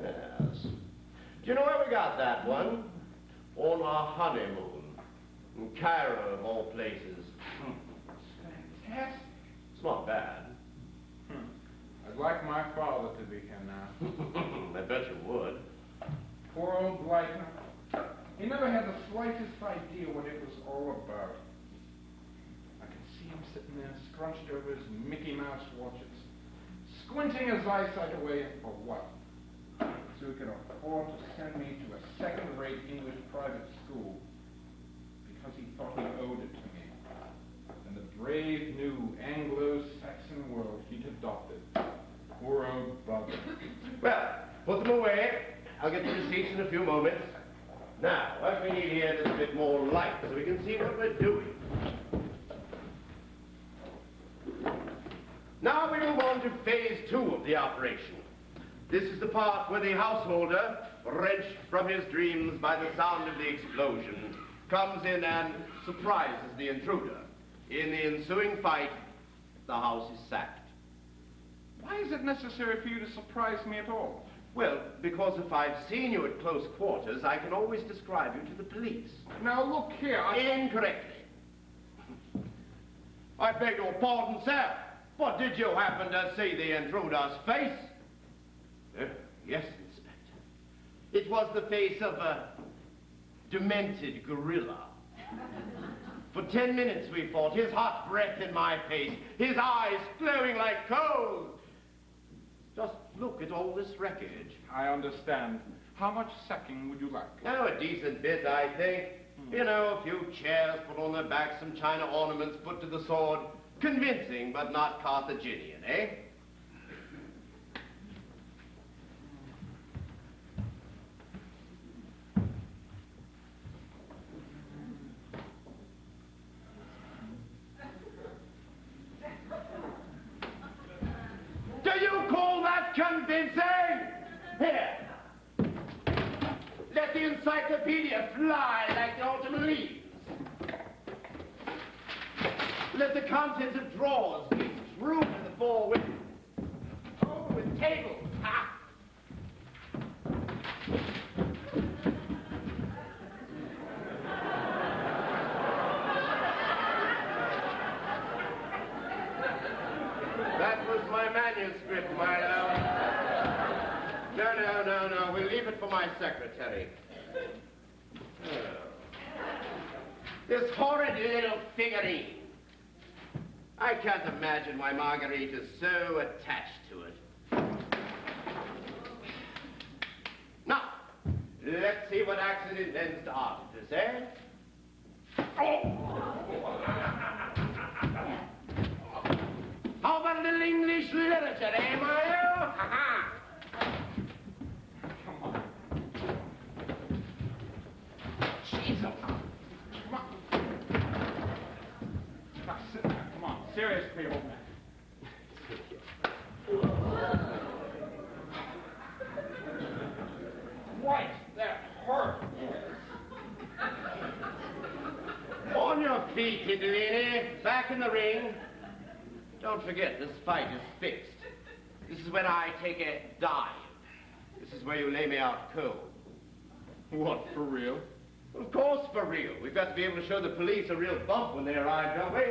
Yes. Do you know where we got that one? On our honeymoon. In Cairo, of all places. It's fantastic. It's not bad. I'd like my father to be here now. I bet you would. Poor old Blyther. He never had the slightest idea what it was all about. I can see him sitting there scrunched over his Mickey Mouse watches, squinting his eyesight away for what? So he could afford to send me to a second-rate English private school because he thought he owed it to me. And the brave new Anglo-Saxon world he'd adopted. Poor old bugger. Well, put them away. I'll get the receipts in a few moments. Now, what we need here is a bit more light so we can see what we're doing. Now we move on to phase 2 of the operation. This is the part where the householder, wrenched from his dreams by the sound of the explosion, comes in and surprises the intruder. In the ensuing fight, the house is sacked. Why is it necessary for you to surprise me at all? Well, because if I've seen you at close quarters, I can always describe you to the police. Now, look here, Incorrectly. I beg your pardon, sir. But did you happen to see the intruder's face? Yes, Inspector. It was the face of a demented gorilla. For 10 minutes we fought, his hot breath in my face, his eyes glowing like coals. Just look at all this wreckage. I understand. How much sacking would you like? Oh, a decent bit, I think. You know, a few chairs put on their backs, some china ornaments put to the sword. Convincing, but not Carthaginian, eh? Do you call that convincing? Here. Let the encyclopedia fly like the autumn leaves. Let the contents of drawers be strewn in the four windows. Over with tables. Ha! That was my manuscript, Marlowe. No. We'll leave it for my secretary. Oh. This horrid little figurine. I can't imagine why Marguerite is so attached to it. Now, let's see what accident lends to artifice, eh? How about a little English literature, eh, Mario? Ha-ha! Come on. Jesus. Come on. Now, sit there. Come on. seriously, old man. Right, that hurt. On your feet, Hidalini. Back in the ring. Don't forget, this fight is fixed. This is when I take a dive. This is where you lay me out cold. What, for real? Of course, for real. We've got to be able to show the police a real bump when they arrive, don't we?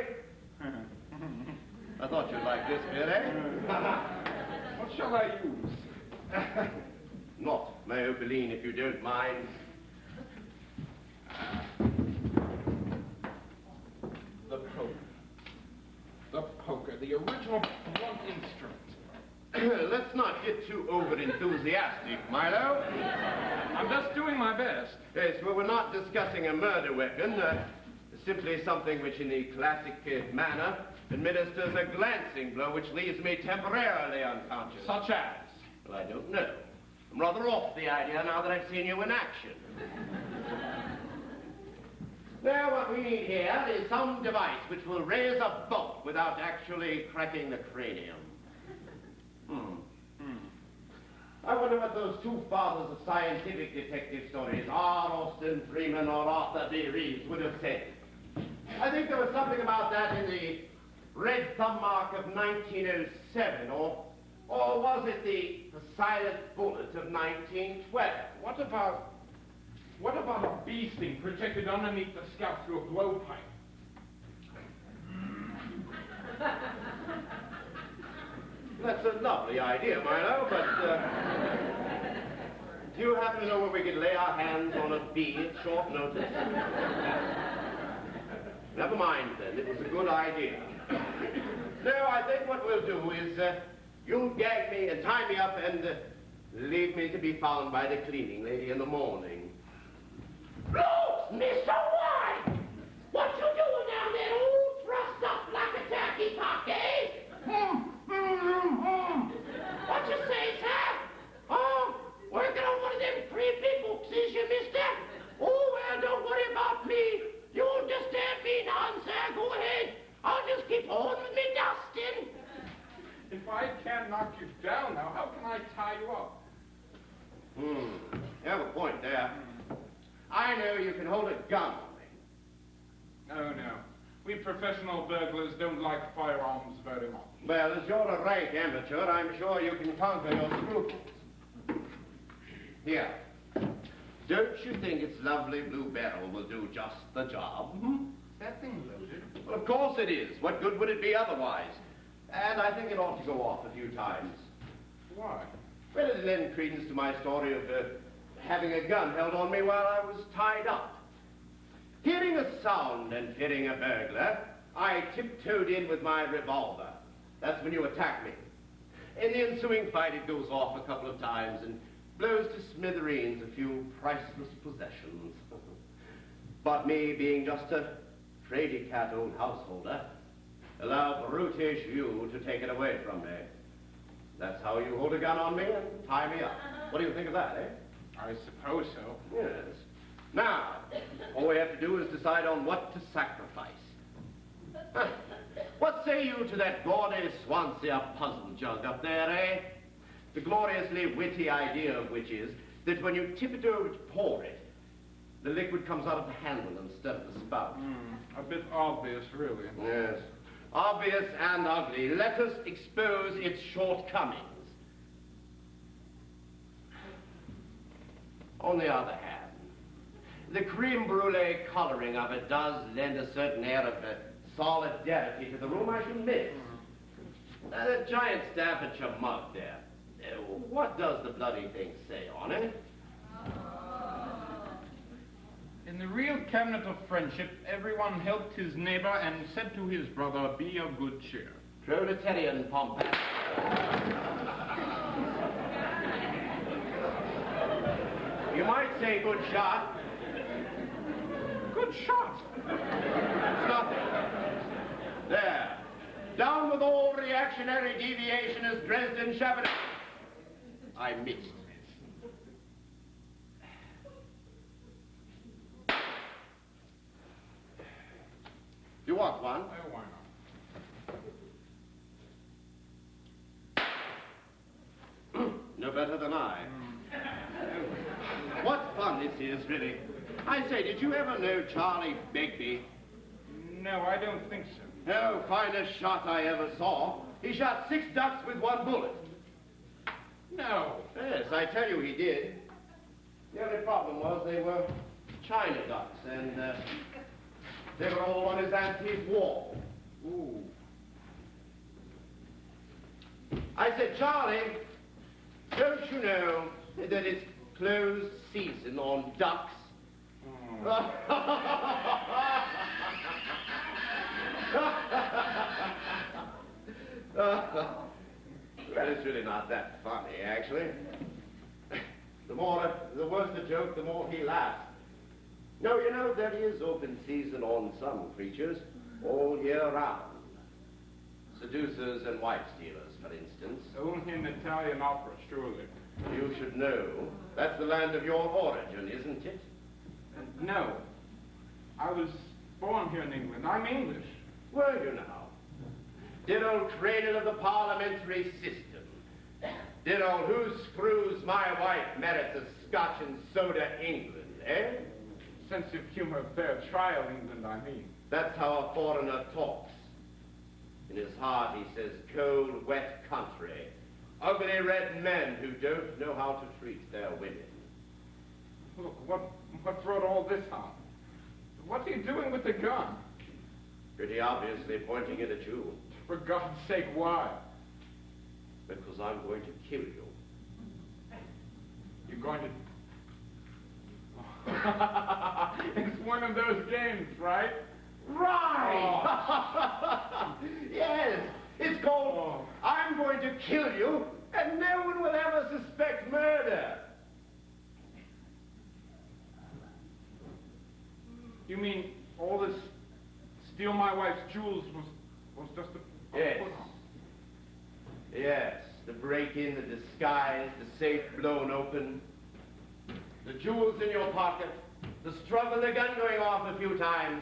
I thought you'd like this bit, eh? What shall I use? Not Mayobeline, if you don't mind. The poker. The poker, the original blunt instrument. Let's not get too over-enthusiastic, Milo. I'm just doing my best. Yes, well, we're not discussing a murder weapon. Simply something which, in the classic manner, administers a glancing blow which leaves me temporarily unconscious. Such as? Well, I don't know. I'm rather off the idea now that I've seen you in action. Now, what we need here is some device which will raise a bolt without actually cracking the cranium. I wonder what those two fathers of scientific detective stories, R. Austin Freeman or Arthur B. Reeves, would have said. I think there was something about that in the Red Thumb Mark of 1907, or was it the Silent Bullet of 1912? What about a bee sting projected underneath the scalp through a blowpipe? That's a lovely idea, Milo, but do you happen to know where we could lay our hands on a bee at short notice? Never mind, then. It was a good idea. No, I think what we'll do is you'll gag me and tie me up and leave me to be found by the cleaning lady in the morning. Look, Mr. White! What you doing down there all thrust up like a tacky cock, eh? What you say, sir? Oh, working on one of them creepy books, is you, mister? Oh, well, don't worry about me. You understand me now, sir. Go ahead. I'll just keep on with me dusting. If I can't knock you down now, how can I tie you up? You have a point there. I know you can hold a gun on me. No. We professional burglars don't like firearms very much. Well, as you're a rank amateur, I'm sure you can conquer your scruples. Here. Don't you think its lovely blue barrel will do just the job? That thing loaded? Well, of course it is. What good would it be otherwise? And I think it ought to go off a few times. Why? Well, it'll lend credence to my story of having a gun held on me while I was tied up. Hearing a sound and fearing a burglar, I tiptoed in with my revolver. That's when you attacked me. In the ensuing fight, it goes off a couple of times and blows to smithereens a few priceless possessions. But me, being just a fraidy-cat old householder, allow brutish you to take it away from me. That's how you hold a gun on me and tie me up. What do you think of that, eh? I suppose so. Yes. Now, all we have to do is decide on what to sacrifice. What say you to that gaudy Swansea puzzle jug up there, eh? The gloriously witty idea of which is that when you tip it over to pour it, the liquid comes out of the handle instead of the spout. A bit obvious, really. Yes. Obvious and ugly. Let us expose its shortcomings. On the other hand, the creme brulee coloring of it does lend a certain air of solidarity to the room I should miss. Now, that giant Staffordshire mug there, what does the bloody thing say on it? In the real cabinet of friendship, everyone helped his neighbor and said to his brother, be of good cheer. Proletarian pompact. You might say good shot. Good shot. It's nothing. There. Down with all reactionary deviation as Dresden Shepherd. I missed. You want one? Oh, why not? no better than I. What fun this is, really. I say, did you ever know Charlie Begbie? No, I don't think so. No, finest shot I ever saw. He shot 6 ducks with 1 bullet. No. Yes, I tell you he did. The only problem was they were China ducks, and they were all on his antique wall. Ooh. I said, Charlie, don't you know that it's closed season on ducks? Oh. Well, it's really not that funny, actually. The worse the joke, the more he laughs. No, you know, there is open season on some creatures all year round. Seducers and wife stealers, for instance. Only in Italian opera, surely. You should know. That's the land of your origin, isn't it? No. I was born here in England. I'm English. Were you now? Ditto cradle of the parliamentary system. Ditto who screws my wife merits a scotch and soda England, eh? Sense of humor, fair trial England, I mean. That's how a foreigner talks. In his heart he says, cold, wet country. Ugly red men who don't know how to treat their women. Look, what brought all this on? What are you doing with the gun? Pretty obviously pointing it at you. For God's sake, why? Because I'm going to kill you. You're going to... It's one of those games, right? Right! Oh. Yes, it's called I'm going to kill you, and no one will ever suspect murder. You mean all this steal my wife's jewels was just a... Yes. Yes, the break-in, the disguise, the safe blown open, the jewels in your pocket, the struggle, the gun going off a few times,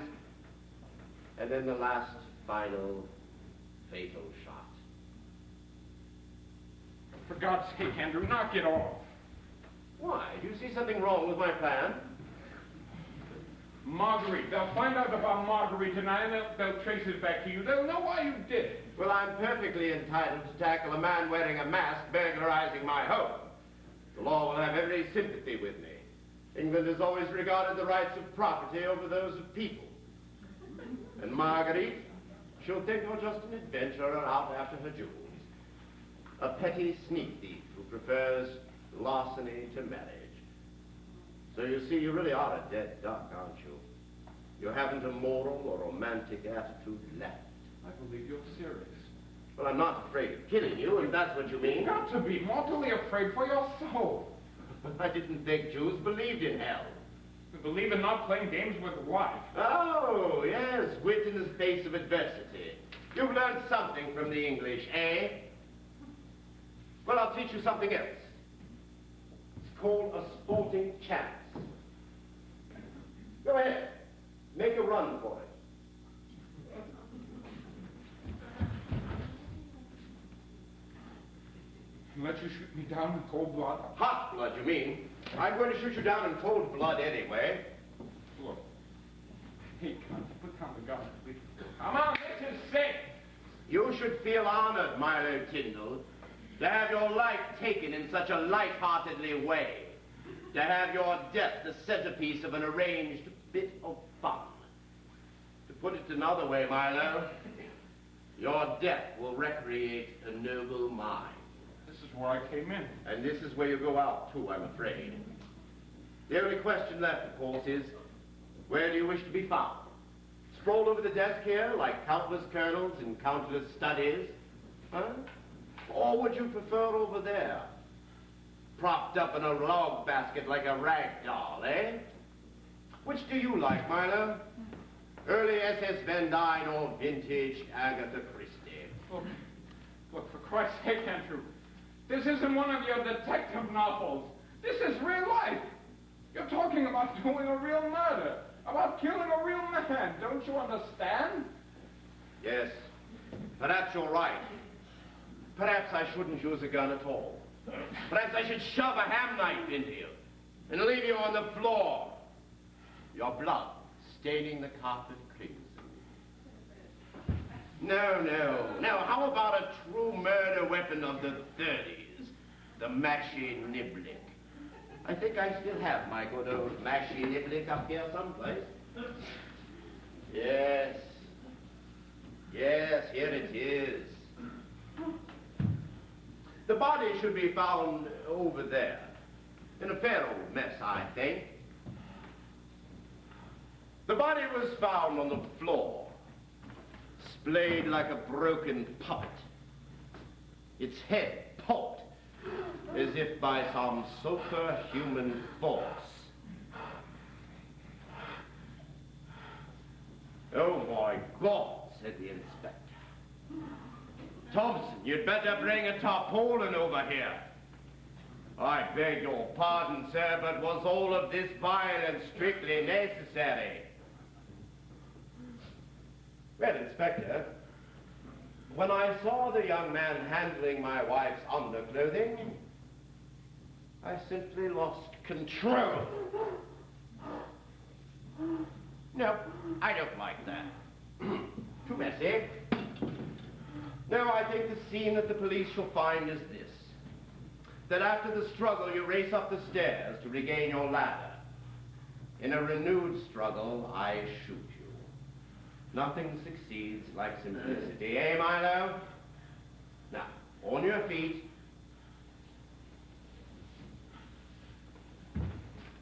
and then the last, final, fatal shot. For God's sake, Andrew, knock it off. Why? Do you see something wrong with my plan? Marguerite. They'll find out about Marguerite tonight, and they'll trace it back to you. They'll know why you did it. Well, I'm perfectly entitled to tackle a man wearing a mask burglarizing my home. The law will have every sympathy with me. England has always regarded the rights of property over those of people. And Marguerite, she'll think you're just an adventurer out after her jewels. A petty sneak thief who prefers larceny to marriage. So you see, you really are a dead duck, aren't you? You haven't a moral or romantic attitude left. I believe you're serious. Well, I'm not afraid of killing you, if that's what you mean. You've got to be mortally afraid for your soul. I didn't think Jews believed in hell. You believe in not playing games with wife. Oh, yes, wit in the face of adversity. You've learned something from the English, eh? Well, I'll teach you something else. It's called a sporting chance. Go ahead. Make a run for it. Let you shoot me down in cold blood? Hot blood, you mean? I'm going to shoot you down in cold blood anyway. Look. Hey, put down the gun, please. Come on, this is safe. You should feel honored, Milo Tyndall, to have your life taken in such a light-heartedly way. To have your death the centerpiece of an arranged bit of fun. To put it another way, Milo, your death will recreate a noble mind. This is where I came in. And this is where you go out, too, I'm afraid. The only question left, of course, is, where do you wish to be found? Sprawled over the desk here, like countless colonels in countless studies? Huh? Or would you prefer over there? Propped up in a log basket like a rag doll, eh? Which do you like, Milo? Early S.S. Van Dyne or vintage Agatha Christie? Look, for Christ's sake, Andrew, this isn't one of your detective novels. This is real life. You're talking about doing a real murder, about killing a real man. Don't you understand? Yes, perhaps you're right. Perhaps I shouldn't use a gun at all. Perhaps I should shove a ham knife into you and leave you on the floor. Your blood staining the carpet crimson. No. How about a true murder weapon of the 30s? The Mashy Niblick. I think I still have my good old Mashy Niblick up here someplace. Yes, here it is. The body should be found over there. In a fair old mess, I think. The body was found on the floor, splayed like a broken puppet. Its head poked as if by some superhuman force. Oh, my God, said the inspector. Thompson, you'd better bring a tarpaulin over here. I beg your pardon, sir, but was all of this violence strictly necessary? Well, Inspector, when I saw the young man handling my wife's underclothing, I simply lost control. No, I don't like that. Too messy. No, I think the scene that the police shall find is this. That after the struggle, you race up the stairs to regain your ladder. In a renewed struggle, I shoot you. Nothing succeeds like simplicity, eh, Milo? Now, on your feet.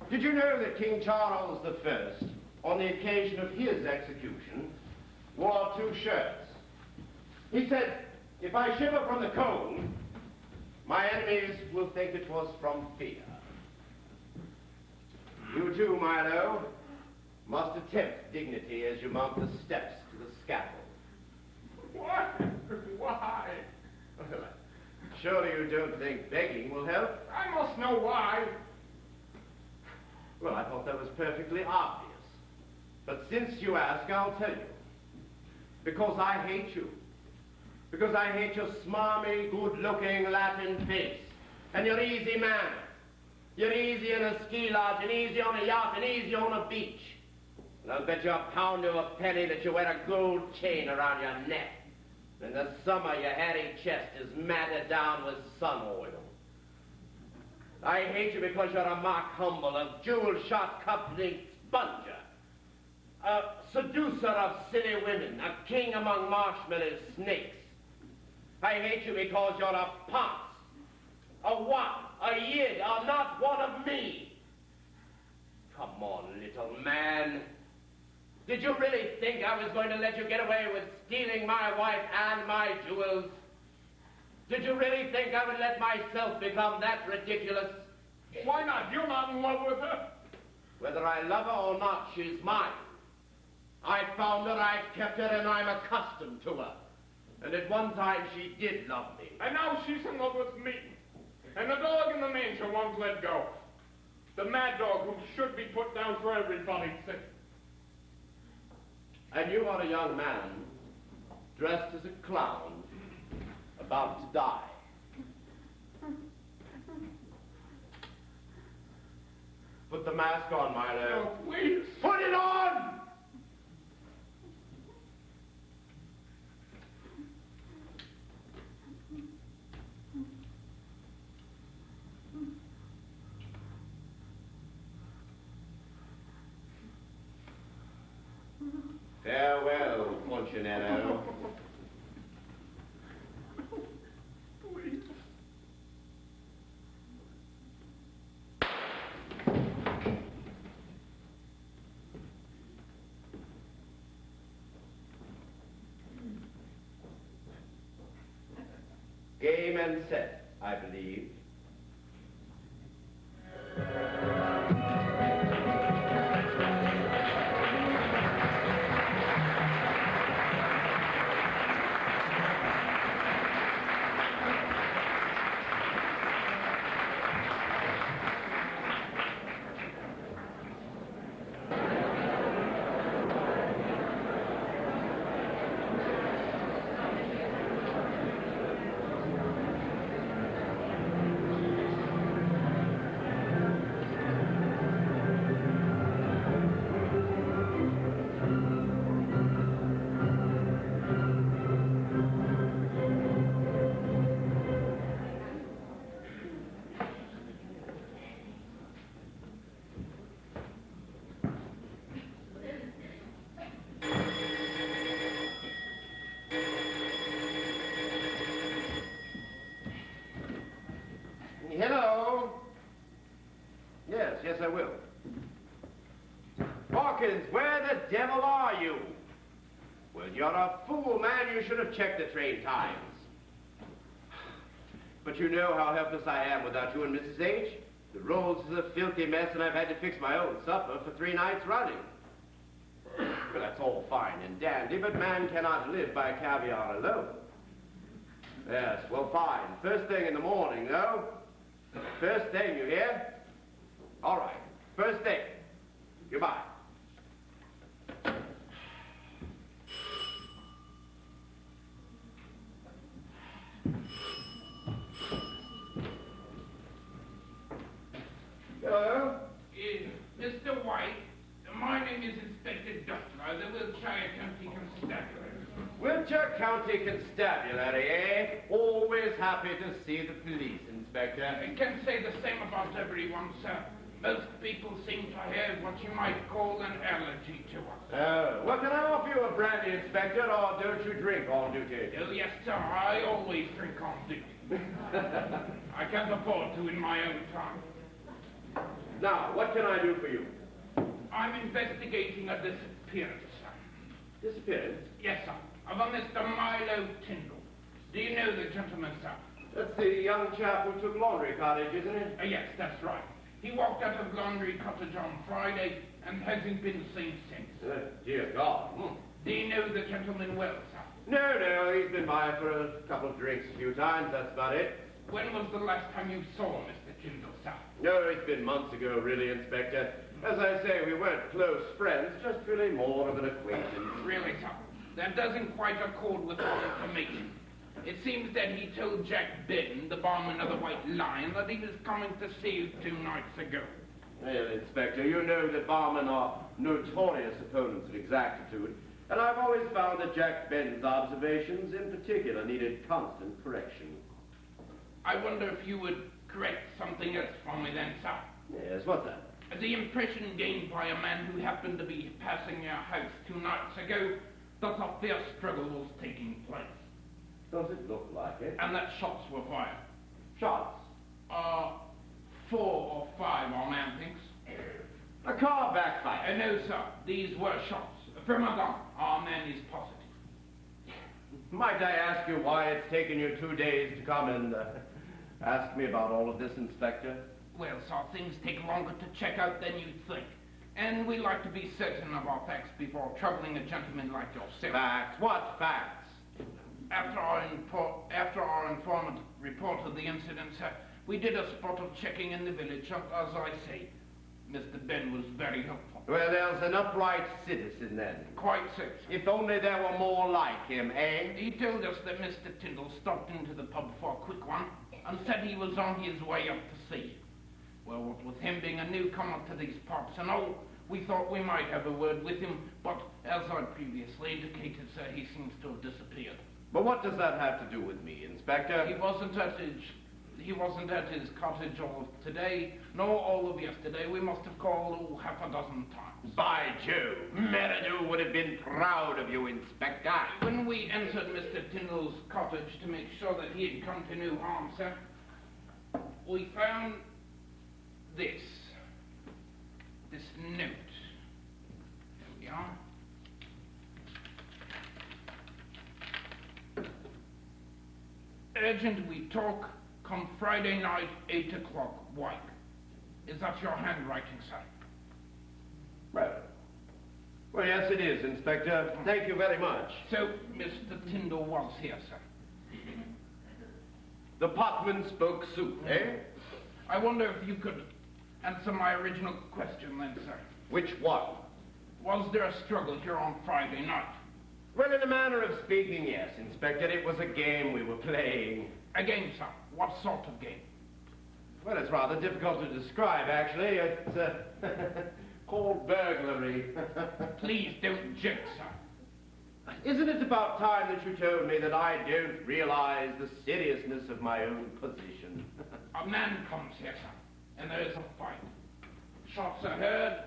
Did you know that King Charles I, on the occasion of his execution, wore 2 shirts? He said, if I shiver from the cold, my enemies will think it was from fear. You too, Milo, must attempt dignity as you mount the steps to the scaffold. Why? Why? Well, surely you don't think begging will help? I must know why. Well, I thought that was perfectly obvious. But since you ask, I'll tell you. Because I hate you. Because I hate your smarmy, good-looking Latin face. And your easy manner. You're easy in a ski lodge, and easy on a yacht, and easy on a beach. And I'll bet you a pound to a penny that you wear a gold chain around your neck. In the summer, your hairy chest is matted down with sun oil. I hate you because you're a Mark Humble, a jewel-shot cup-linked sponger, a seducer of silly women, a king among marshmallow snakes. I hate you because you're a ponce, a wop, a yid, are not one of me. Come on, little man. Did you really think I was going to let you get away with stealing my wife and my jewels? Did you really think I would let myself become that ridiculous? Why not? You're not in love with her. Whether I love her or not, she's mine. I found her, I've kept her, and I'm accustomed to her. And at one time, she did love me. And now she's in love with me. And the dog in the manger won't let go. The mad dog who should be put down for everybody's sake. And you are a young man, dressed as a clown, about to die. Put the mask on, Milo. No, please. Put it on! Farewell, Punchinello. Game and set, I believe. You're a fool, man. You should have checked the train times. But you know how helpless I am without you and Mrs. H. The rolls is a filthy mess, and I've had to fix my own supper for 3 nights running. Well, that's all fine and dandy, but man cannot live by caviar alone. Yes, well, fine. First thing in the morning, though. First thing, you hear? All right. First thing. Goodbye. Hello? Mr. White, my name is Inspector Duffler, the Wiltshire County Constabulary. Wiltshire County Constabulary, eh? Always happy to see the police, Inspector. I can say the same about everyone, sir. Most people seem to have what you might call an allergy to us. Oh, well, can I offer you a brandy, Inspector, or don't you drink on duty? Oh, yes, sir, I always drink on duty. I can't afford to in my own time. Now, what can I do for you? I'm investigating a disappearance, sir. Disappearance? Yes, sir, of a Mr. Milo Tyndall. Do you know the gentleman, sir? That's the young chap who took laundry cottage, isn't it? Yes, that's right. He walked out of Laundry Cottage on Friday and hasn't been seen since. Dear God. Do you know the gentleman well, sir? No, he's been by for a couple of drinks a few times, that's about it. When was the last time you saw Mr. Tyndall, sir? No, it's been months ago, really, Inspector. As I say, we weren't close friends, just really more of an acquaintance. Really, sir? That doesn't quite accord with our information. It seems that he told Jack Benton, the barman of the White Lion, that he was coming to see you 2 nights ago. Well, Inspector, you know that barmen are notorious opponents of exactitude, and I've always found that Jack Benton's observations in particular needed constant correction. I wonder if you would correct something else for me then, sir. Yes, what's that? The impression gained by a man who happened to be passing your house 2 nights ago that a fierce struggle was taking place. Does it look like it? And that shots were fired. Shots? 4 or 5, our man thinks. A car backfired. No, sir. These were shots. From a gun. Our man is positive. Might I ask you why it's taken you 2 days to come and ask me about all of this, Inspector? Well, sir, things take longer to check out than you'd think. And we like to be certain of our facts before troubling a gentleman like yourself. Facts? What facts? After our informant reported the incident, sir, we did a spot of checking in the village, and as I say, Mr. Ben was very helpful. Well, there's an upright citizen then. Quite so, sir. If only there were more like him, eh? He told us that Mr. Tyndall stopped into the pub for a quick one and said he was on his way up to see you. Well, what with him being a newcomer to these parts and all, we thought we might have a word with him, but as I previously indicated, sir, he seems to have disappeared. But what does that have to do with me, Inspector? He wasn't at his cottage all of today, nor all of yesterday. We must have called half a dozen times. By Jove, Meridew would have been proud of you, Inspector. When we entered Mr. Tyndall's cottage to make sure that he had come to no harm, sir, we found this note. Here we are. Urgent, we talk. Come Friday night, 8 o'clock. White. Is that your handwriting, sir? Well, yes, it is, Inspector. Thank you very much. So, Mr. Tyndall was here, sir. The potman spoke soup, eh? I wonder if you could answer my original question then, sir. Which one? Was there a struggle here on Friday night? Well, in a manner of speaking, yes, Inspector. It was a game we were playing. A game, sir? What sort of game? Well, it's rather difficult to describe, actually. It's called burglary. Please don't joke, sir. Isn't it about time that you told me that I don't realize the seriousness of my own position? A man comes here, sir, and there is a fight. Shots are heard,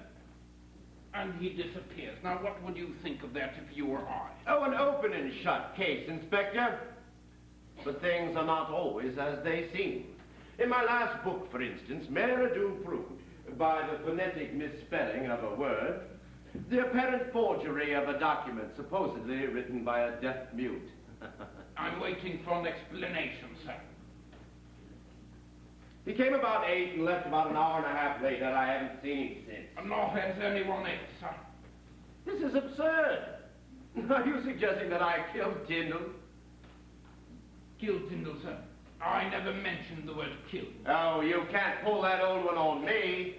and he disappears. Now, what would you think of that if you were I? Oh, an open and shut case, Inspector. But things are not always as they seem. In my last book, for instance, Meridew proved, by the phonetic misspelling of a word, The apparent forgery of a document supposedly written by a deaf mute. I'm waiting for an explanation, sir. He came about 8 and left about an hour and a half later. I haven't seen him since. Nor has anyone else, sir. This is absurd. Are you suggesting that I killed Tyndall? Killed Tyndall, sir? I never mentioned the word killed. Oh, you can't pull that old one on me.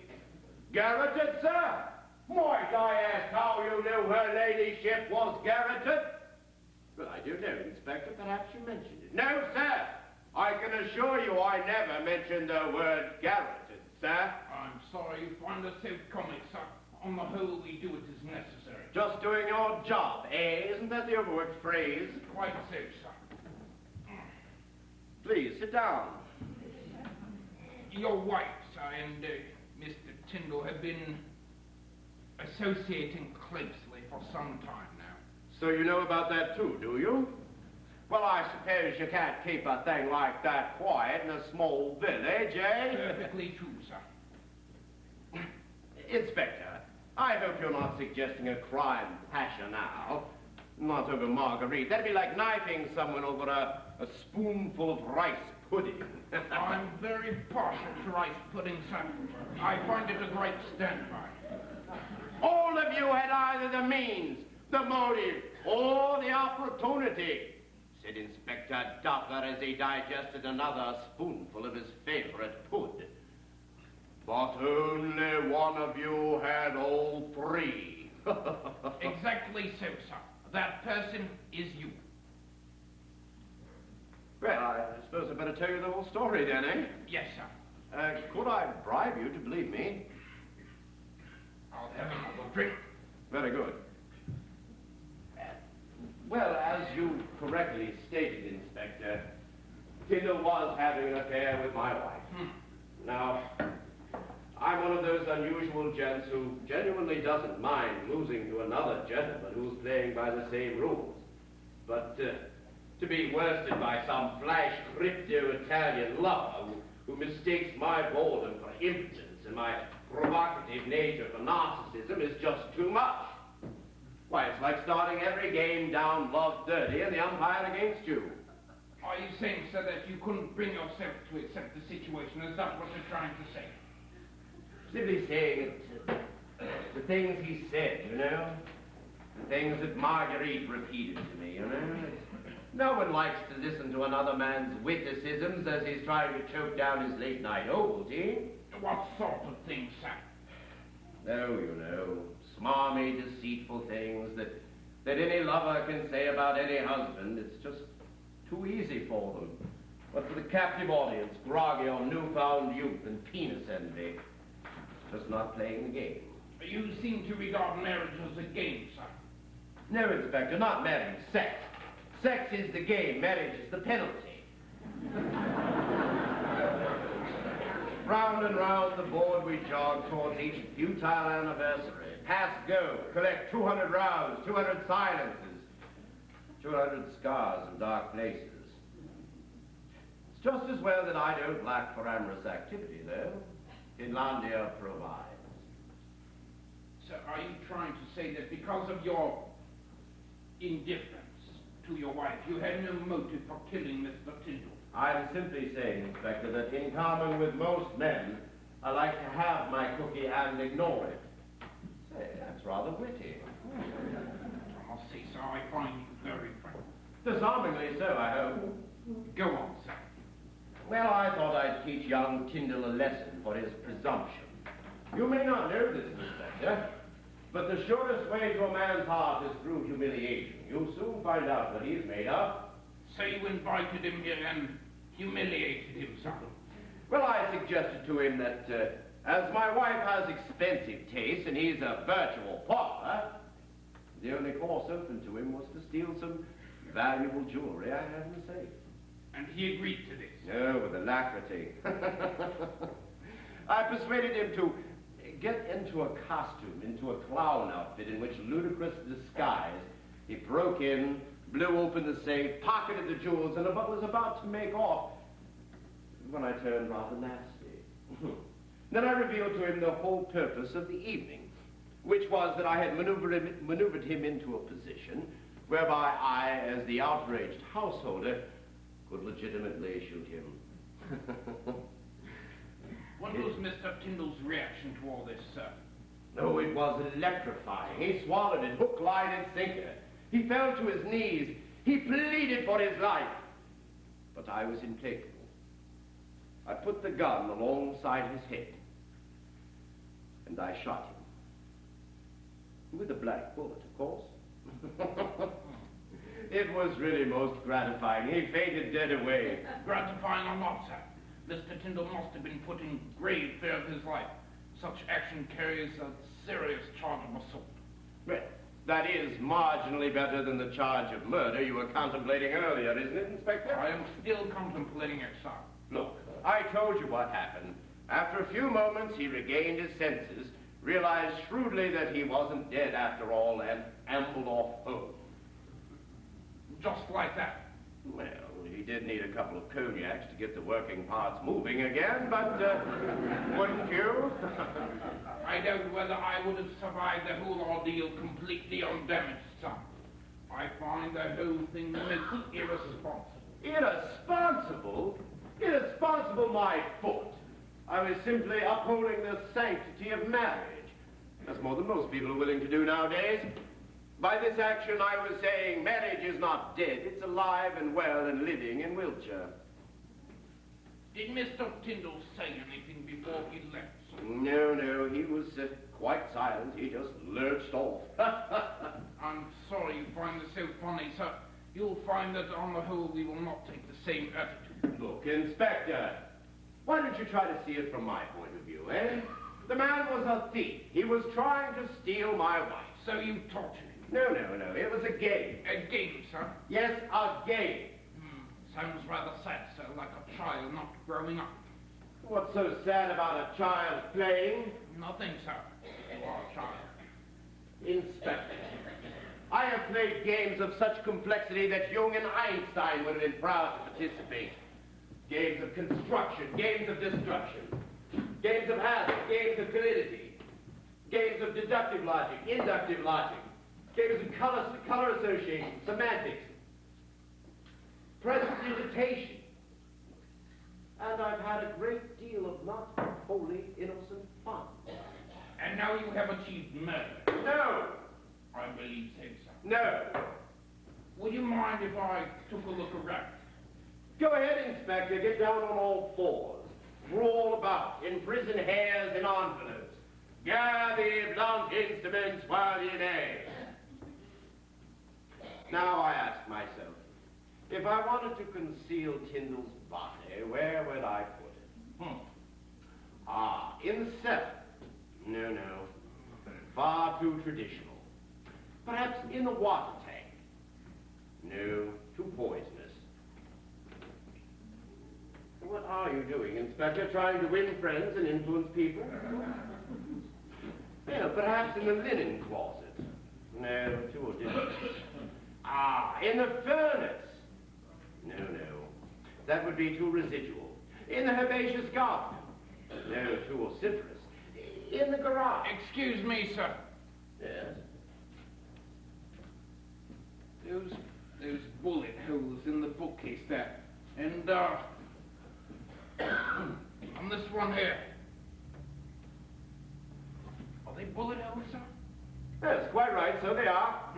Garroted, sir? Might I ask how you knew her ladyship was garroted? Well, I do know, Inspector. Perhaps you mentioned it. No, sir. I can assure you I never mentioned the word garroted, sir. I'm sorry you find us so comic, sir. On the whole, we do it as necessary. Just doing your job, eh? Isn't that the overworked phrase? Quite so, sir. Please, sit down. Your wife, sir, and Mr. Tyndall have been associating closely for some time now. So you know about that too, do you? Well, I suppose you can't keep a thing like that quiet in a small village, eh? Perfectly true, sir. Inspector, I hope you're not suggesting a crime passion now. Not over Marguerite. That'd be like knifing someone over a spoonful of rice pudding. I'm very partial to rice pudding, sir. I find it a great standby. All of you had either the means, the motive, or the opportunity, said Inspector Doppler as he digested another spoonful of his favorite pud. But only one of you had all three. Exactly so, sir. That person is you. Well, I suppose I'd better tell you the whole story then, eh? Yes, sir. Could I bribe you to believe me? I'll have another drink. Very good. Well, as you correctly stated, Inspector, Tyndall was having an affair with my wife. Now, I'm one of those unusual gents who genuinely doesn't mind losing to another gentleman who's playing by the same rules. But to be worsted by some flash crypto-Italian lover who mistakes my boredom for impotence and my provocative nature for narcissism is just too much. Why, it's like starting every game down love 30 and the umpire against you. Are you saying, sir, that you couldn't bring yourself to accept the situation? Is that what you're trying to say? Simply saying the things he said, you know? The things that Marguerite repeated to me, you know? No one likes to listen to another man's witticisms as he's trying to choke down his late-night Ovaltine. What sort of things, sir? Oh, you know, smarmy, deceitful things that any lover can say about any husband. It's just too easy for them. But for the captive audience, groggy on newfound youth and penis envy, just not playing the game. You seem to regard marriage as a game, sir. No, Inspector, not marriage, sex. Sex is the game, marriage is the penalty. Round and round the board we jog towards each futile anniversary. Pass, go, collect 200 rounds, 200 silences, 200 scars and dark places. It's just as well that I don't lack for amorous activity, though. Finlandia provides. So are you trying to say that because of your indifference to your wife, you had no motive for killing Mr. Tyndall? I'm simply saying, Inspector, that in common with most men, I like to have my cookie and ignore it. Say, that's rather witty. I'll say so. I find you very frank. Disarmingly so, I hope. Go on, sir. Well, I thought I'd teach young Tyndall a lesson for his presumption. You may not know this, Inspector, but the surest way to a man's heart is through humiliation. You'll soon find out what he's made of. So you invited him here and humiliated him, sir? Well, I suggested to him that, as my wife has expensive tastes and he's a virtual pauper, the only course open to him was to steal some valuable jewelry I had in the safe. And he agreed to this? No, with alacrity. I persuaded him to get into a costume, into a clown outfit in which ludicrous disguise he broke in, blew open the safe, pocketed the jewels, and was about to make off when I turned rather nasty. Then I revealed to him the whole purpose of the evening. which was that I had maneuvered him into a position whereby I, as the outraged householder, could legitimately shoot him. What was Mr. Tyndall's reaction to all this, sir? Oh, it was electrifying. He swallowed it, hook, line, and sinker. He fell to his knees. He pleaded for his life. But I was implacable. I put the gun alongside his head, and I shot him. With a blank bullet, of course. It was really most gratifying. He fainted dead away. Gratifying or not, sir, Mr. Tyndall must have been put in grave fear of his life. Such action carries a serious charge of assault. Well, that is marginally better than the charge of murder you were contemplating earlier, isn't it, Inspector? I am still contemplating it, sir. Look, I told you what happened. After a few moments, he regained his senses, realized shrewdly that he wasn't dead after all, and ambled off home. Just like that. Well, he did need a couple of cognacs to get the working parts moving again, but wouldn't you? I doubt whether I would have survived the whole ordeal completely undamaged, sir. I find the whole thing most irresponsible. Irresponsible? Irresponsible, my foot. I was simply upholding the sanctity of marriage. That's more than most people are willing to do nowadays. By this action, I was saying marriage is not dead. It's alive and well and living in Wiltshire. Did Mr. Tyndall say anything before he left, sir? No, he was quite silent. He just lurched off. I'm sorry you find this so funny, sir. You'll find that on the whole we will not take the same attitude. Look, Inspector, why don't you try to see it from my point of view, eh? The man was a thief. He was trying to steal my wife. So you tortured him? No. It was a game. A game, sir? Yes, a game. Sounds rather sad, sir, like a child not growing up. What's so sad about a child playing? Nothing, sir. You are a child. Inspector, I have played games of such complexity that Jung and Einstein would have been proud to participate. Games of construction, games of destruction, games of hazard, games of validity, games of deductive logic, inductive logic, games of color association, semantics, prestidigitation. And I've had a great deal of not wholly innocent fun. And now you have achieved murder. No! I believe so, sir. No! Would you mind if I took a look around? Go ahead, Inspector. Get down on all fours. Roll about, imprison hairs in envelopes. Gather the blunt instruments while ye may. Now I ask myself, if I wanted to conceal Tyndall's body, where would I put it? In the cellar. No. Far too traditional. Perhaps in the water tank. No, too poisonous. What are you doing, Inspector? Trying to win friends and influence people? Well, perhaps in the linen closet. No, too audacious. In the furnace. No. That would be too residual. In the herbaceous garden. No, too vociferous. In the garage. Excuse me, sir. Yes? Those bullet holes in the bookcase there. And, on this one here. Are they bullet holes, sir? Yes, quite right, so they are.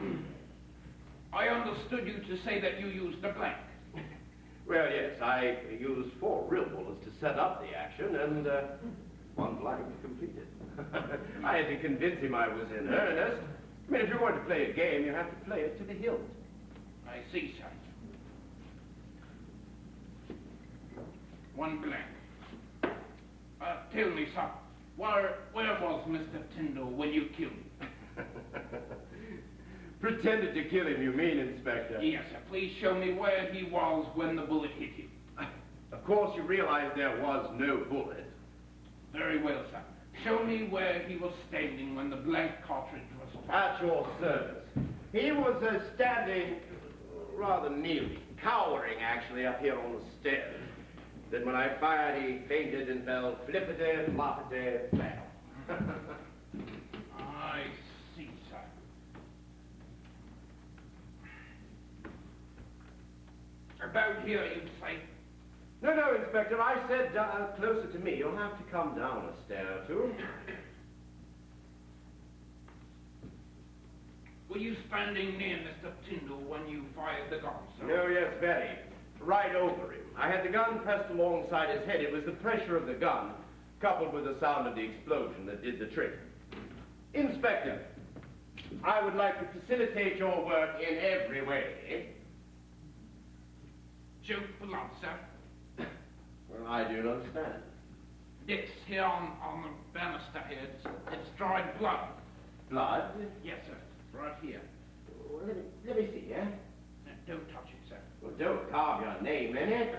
I understood you to say that you used a blank. Well, yes, I used 4 real bullets to set up the action, and 1 blank to complete it. I had to convince him I was in earnest. I mean, if you're going to play a game, you have to play it to the hilt. I see, sir. 1 blank. Tell me, sir, where was Mr. Tyndall when you killed him? Pretended to kill him, you mean, Inspector? Yes, sir. Please show me where he was when the bullet hit him. Of course, you realize there was no bullet. Very well, sir. Show me where he was standing when the blank cartridge was fired. At your service. He was standing, rather kneeling, cowering, actually, up here on the stairs. Then when I fired, he fainted and fell flippity-floppity fell. I About here, you'd say. No, no, Inspector, I said closer to me. You'll have to come down a stair or two. Were you standing near Mr. Tyndall when you fired the gun, sir? No, yes, very. Right over him. I had the gun pressed alongside his head. It was the pressure of the gun, coupled with the sound of the explosion, that did the trick. Inspector, I would like to facilitate your work in every way. Joke blood, sir. Well, I do not understand. This here on the banister here, it's dried blood. Blood? Yes, sir. Right here. Well, let me see, eh? Now, don't touch it, sir. Well, don't carve your name in it.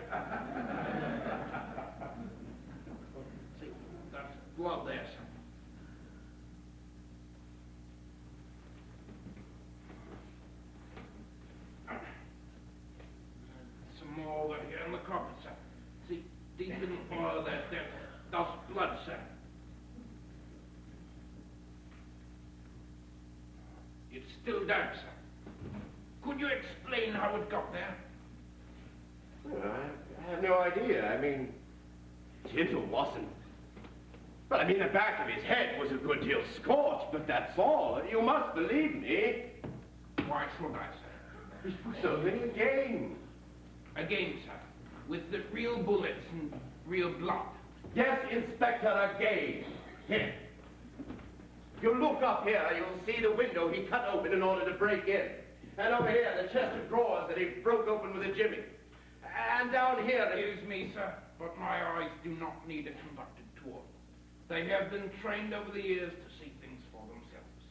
See, that's blood there, sir. Some more over here in the carpet, sir. See, deep in the fire that's blood, sir. It's still damp, sir. Could you explain how it got there? Well, I have no idea. I mean, Tyndall wasn't. Well, I mean, the back of his head was a good deal scorched, but that's all. You must believe me. Why should I, sir? It was only a game. A game, sir. With the real bullets and real blood. Yes, Inspector, a game. Here. If you look up here, you'll see the window he cut open in order to break in. And over here, the chest of drawers that he broke open with a jimmy. And down here... Excuse me, sir, but my eyes do not need a conducted tour. They have been trained over the years to see things for themselves.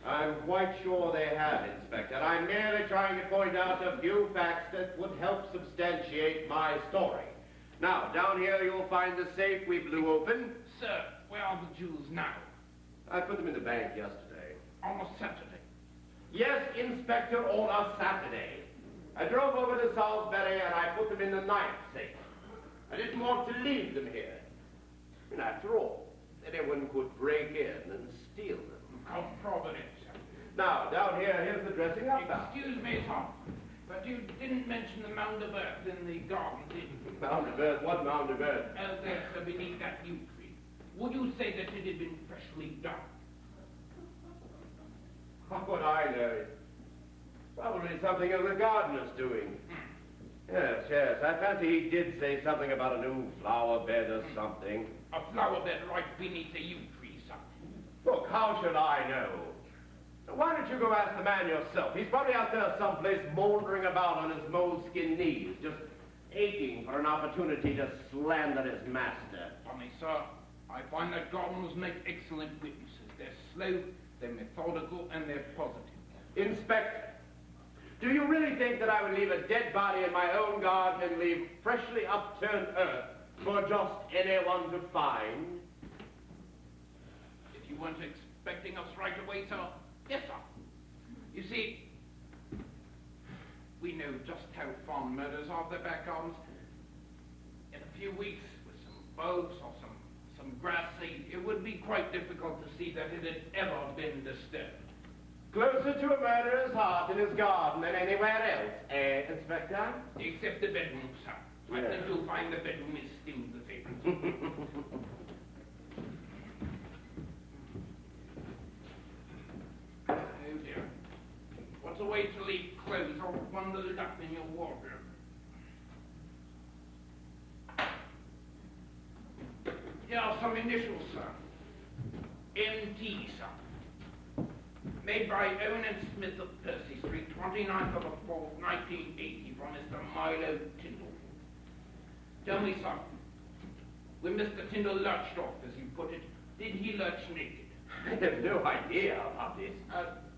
I'm quite sure they have, Inspector. I'm merely trying to point out a few facts that would help substantiate my story. Now, down here you'll find the safe we blew open. Sir, where are the jewels now? I put them in the bank yesterday. On a Saturday. Yes, Inspector, on a Saturday. I drove over to Salisbury and I put them in the knife safe. I didn't want to leave them here. And after all, anyone could break in and steal them. Come Providence, sir. Now, down here, here's the dressing up now. Excuse me, sir, but you didn't mention the mound of earth in the garden, did you? Mound of earth? What mound of earth? Out there, sir, beneath that yew tree. Would you say that it had been freshly dug? How would I know? Probably something of the gardener's doing. Yes, yes. I fancy he did say something about a new flower bed or something. A flower bed right beneath the yew tree, sir. Look, how should I know? Why don't you go ask the man yourself? He's probably out there someplace mouldering about on his moleskin knees, just aching for an opportunity to slander his master. Funny, sir. I find that gardeners make excellent witnesses. They're slow, they're methodical, and they're positive. Inspector, do you really think that I would leave a dead body in my own garden and leave freshly upturned earth for just anyone to find? If you weren't expecting us right away, sir, yes, sir. You see, we know just how farm murders are their back gardens. In a few weeks, with some bulbs or some grass seed, it would be quite difficult to see that it had ever been disturbed. Closer to a murderer's heart in his garden than anywhere else, eh, Inspector? Except the bedroom, sir. I think you'll find the bedroom is still the favorite. Oh dear. What's a way to leave clothes all bundled up in your wardrobe? Here are some initials, sir. M.T., sir. Made by Owen and Smith of Percy Street, 29th of the 4th, 1980, from Mr. Milo Tyndall. Tell me, sir, when Mr. Tyndall lurched off, as you put it, did he lurch naked? I have no idea about this.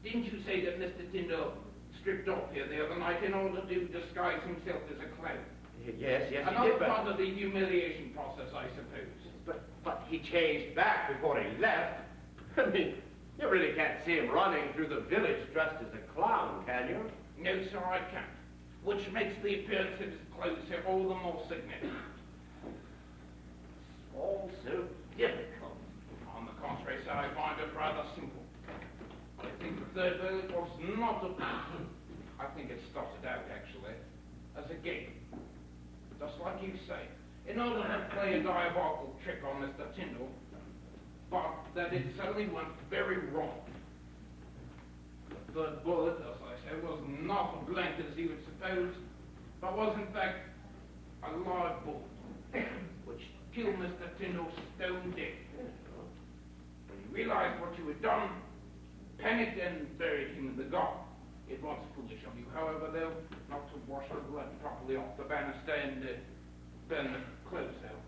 Didn't you say that Mr. Tyndall stripped off here the other night in order to disguise himself as a clown? Yes, he Another did, part of the humiliation process, I suppose. But he changed back before he left. I mean, you really can't see him running through the village dressed as a clown, can you? No, sir, I can't. Which makes the appearance of his clothes here all the more significant. It's all so difficult. On the contrary, sir, I find it rather simple. I think the third verdict was not a... I think it started out, actually, as a game. Just like you say, in order to play a diabolical trick on Mr. Tyndall, but that it suddenly went very wrong. The third bullet, as I say, was not a blank as you would suppose, but was in fact a live bullet, which killed Mr. Tyndall stone dead. When you realized what you had done, panicked and buried him in the garden. It was foolish of you, however, though, not to wash the blood properly off the banister and burn the clothes out.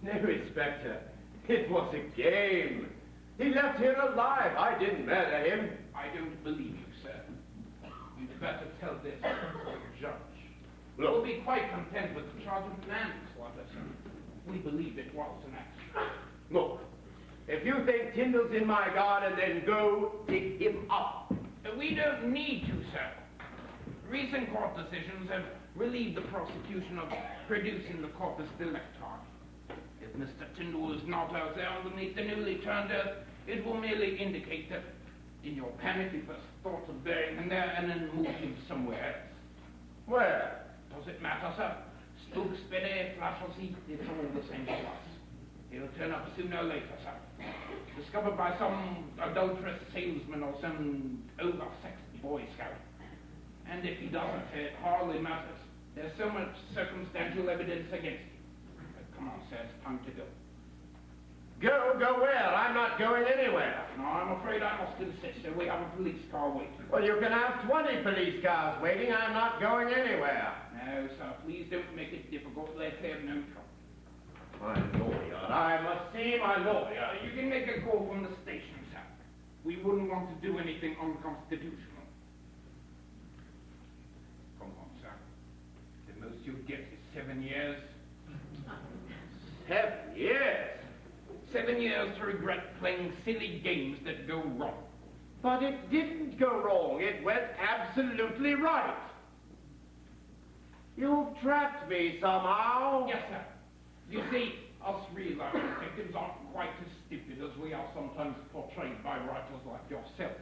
No, Inspector. It was a game. He left here alive. I didn't murder him. I don't believe you, sir. You'd better tell this to the judge. Look. We'll be quite content with the charge of manslaughter, sir. We believe it was an accident. Look, if you think Tyndall's in my garden, then go dig him up. We don't need to, sir. Recent court decisions have relieved the prosecution of producing the corpus delicti. If Mr. Tyndall is not out there underneath the newly turned earth, it will merely indicate that in your panic you first thought of burying him there and then moved him somewhere else. Where? Does it matter, sir? Spook, spinny, flash or see, it's all the same to us. He'll turn up sooner or later, sir. Discovered by some adulterous salesman or some oversexed Boy Scout. And if he doesn't, it hardly matters. There's so much circumstantial evidence against him. But come on, sir, it's time to go. Go where? I'm not going anywhere. No, I'm afraid I must insist, sir. We have a police car waiting. Well, you can have 20 police cars waiting. I'm not going anywhere. No, sir, please don't make it difficult. Let's have no trouble. My lawyer. I must see my lawyer. You can make a call from the station, sir. We wouldn't want to do anything unconstitutional. Come on, sir. The most you'll get is 7 years. 7 years? 7 years to regret playing silly games that go wrong. But it didn't go wrong. It went absolutely right. You've trapped me somehow. Yes, sir. You see, us real-life detectives aren't quite as stupid as we are sometimes portrayed by writers like yourself.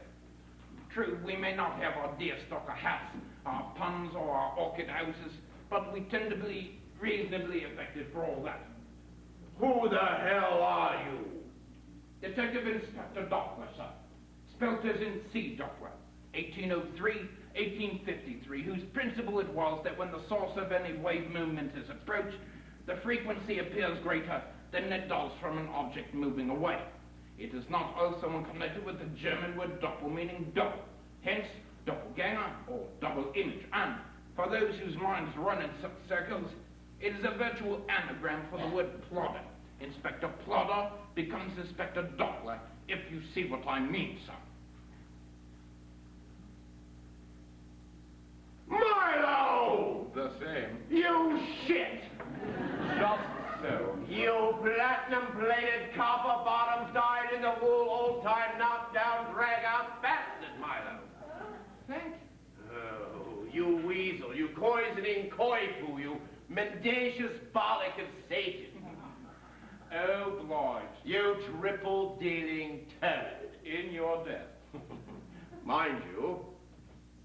True, we may not have our deerstalker hats, our puns, or our orchid houses, but we tend to be reasonably effective for all that. Who the hell are you? Detective Inspector Doppler, sir. Spelt as in C. Doppler, 1803, 1853, whose principle it was that when the source of any wave movement is approached, the frequency appears greater than it does from an object moving away. It is not also unconnected with the German word doppel, meaning double, hence doppelganger or double image. And for those whose minds run in such circles, it is a virtual anagram for the word plodder. Inspector Plodder becomes Inspector Doppler, if you see what I mean, sir. Milo! The same. You shit! Just so. You platinum-plated, copper-bottomed, dyed-in-the-wool, old-time, knockdown, drag-out bastard, Milo. Thank you. Oh, you weasel, you poisoning koi-poo, you mendacious bollock of Satan. Obliged. You triple-dealing turd. In your death. Mind you,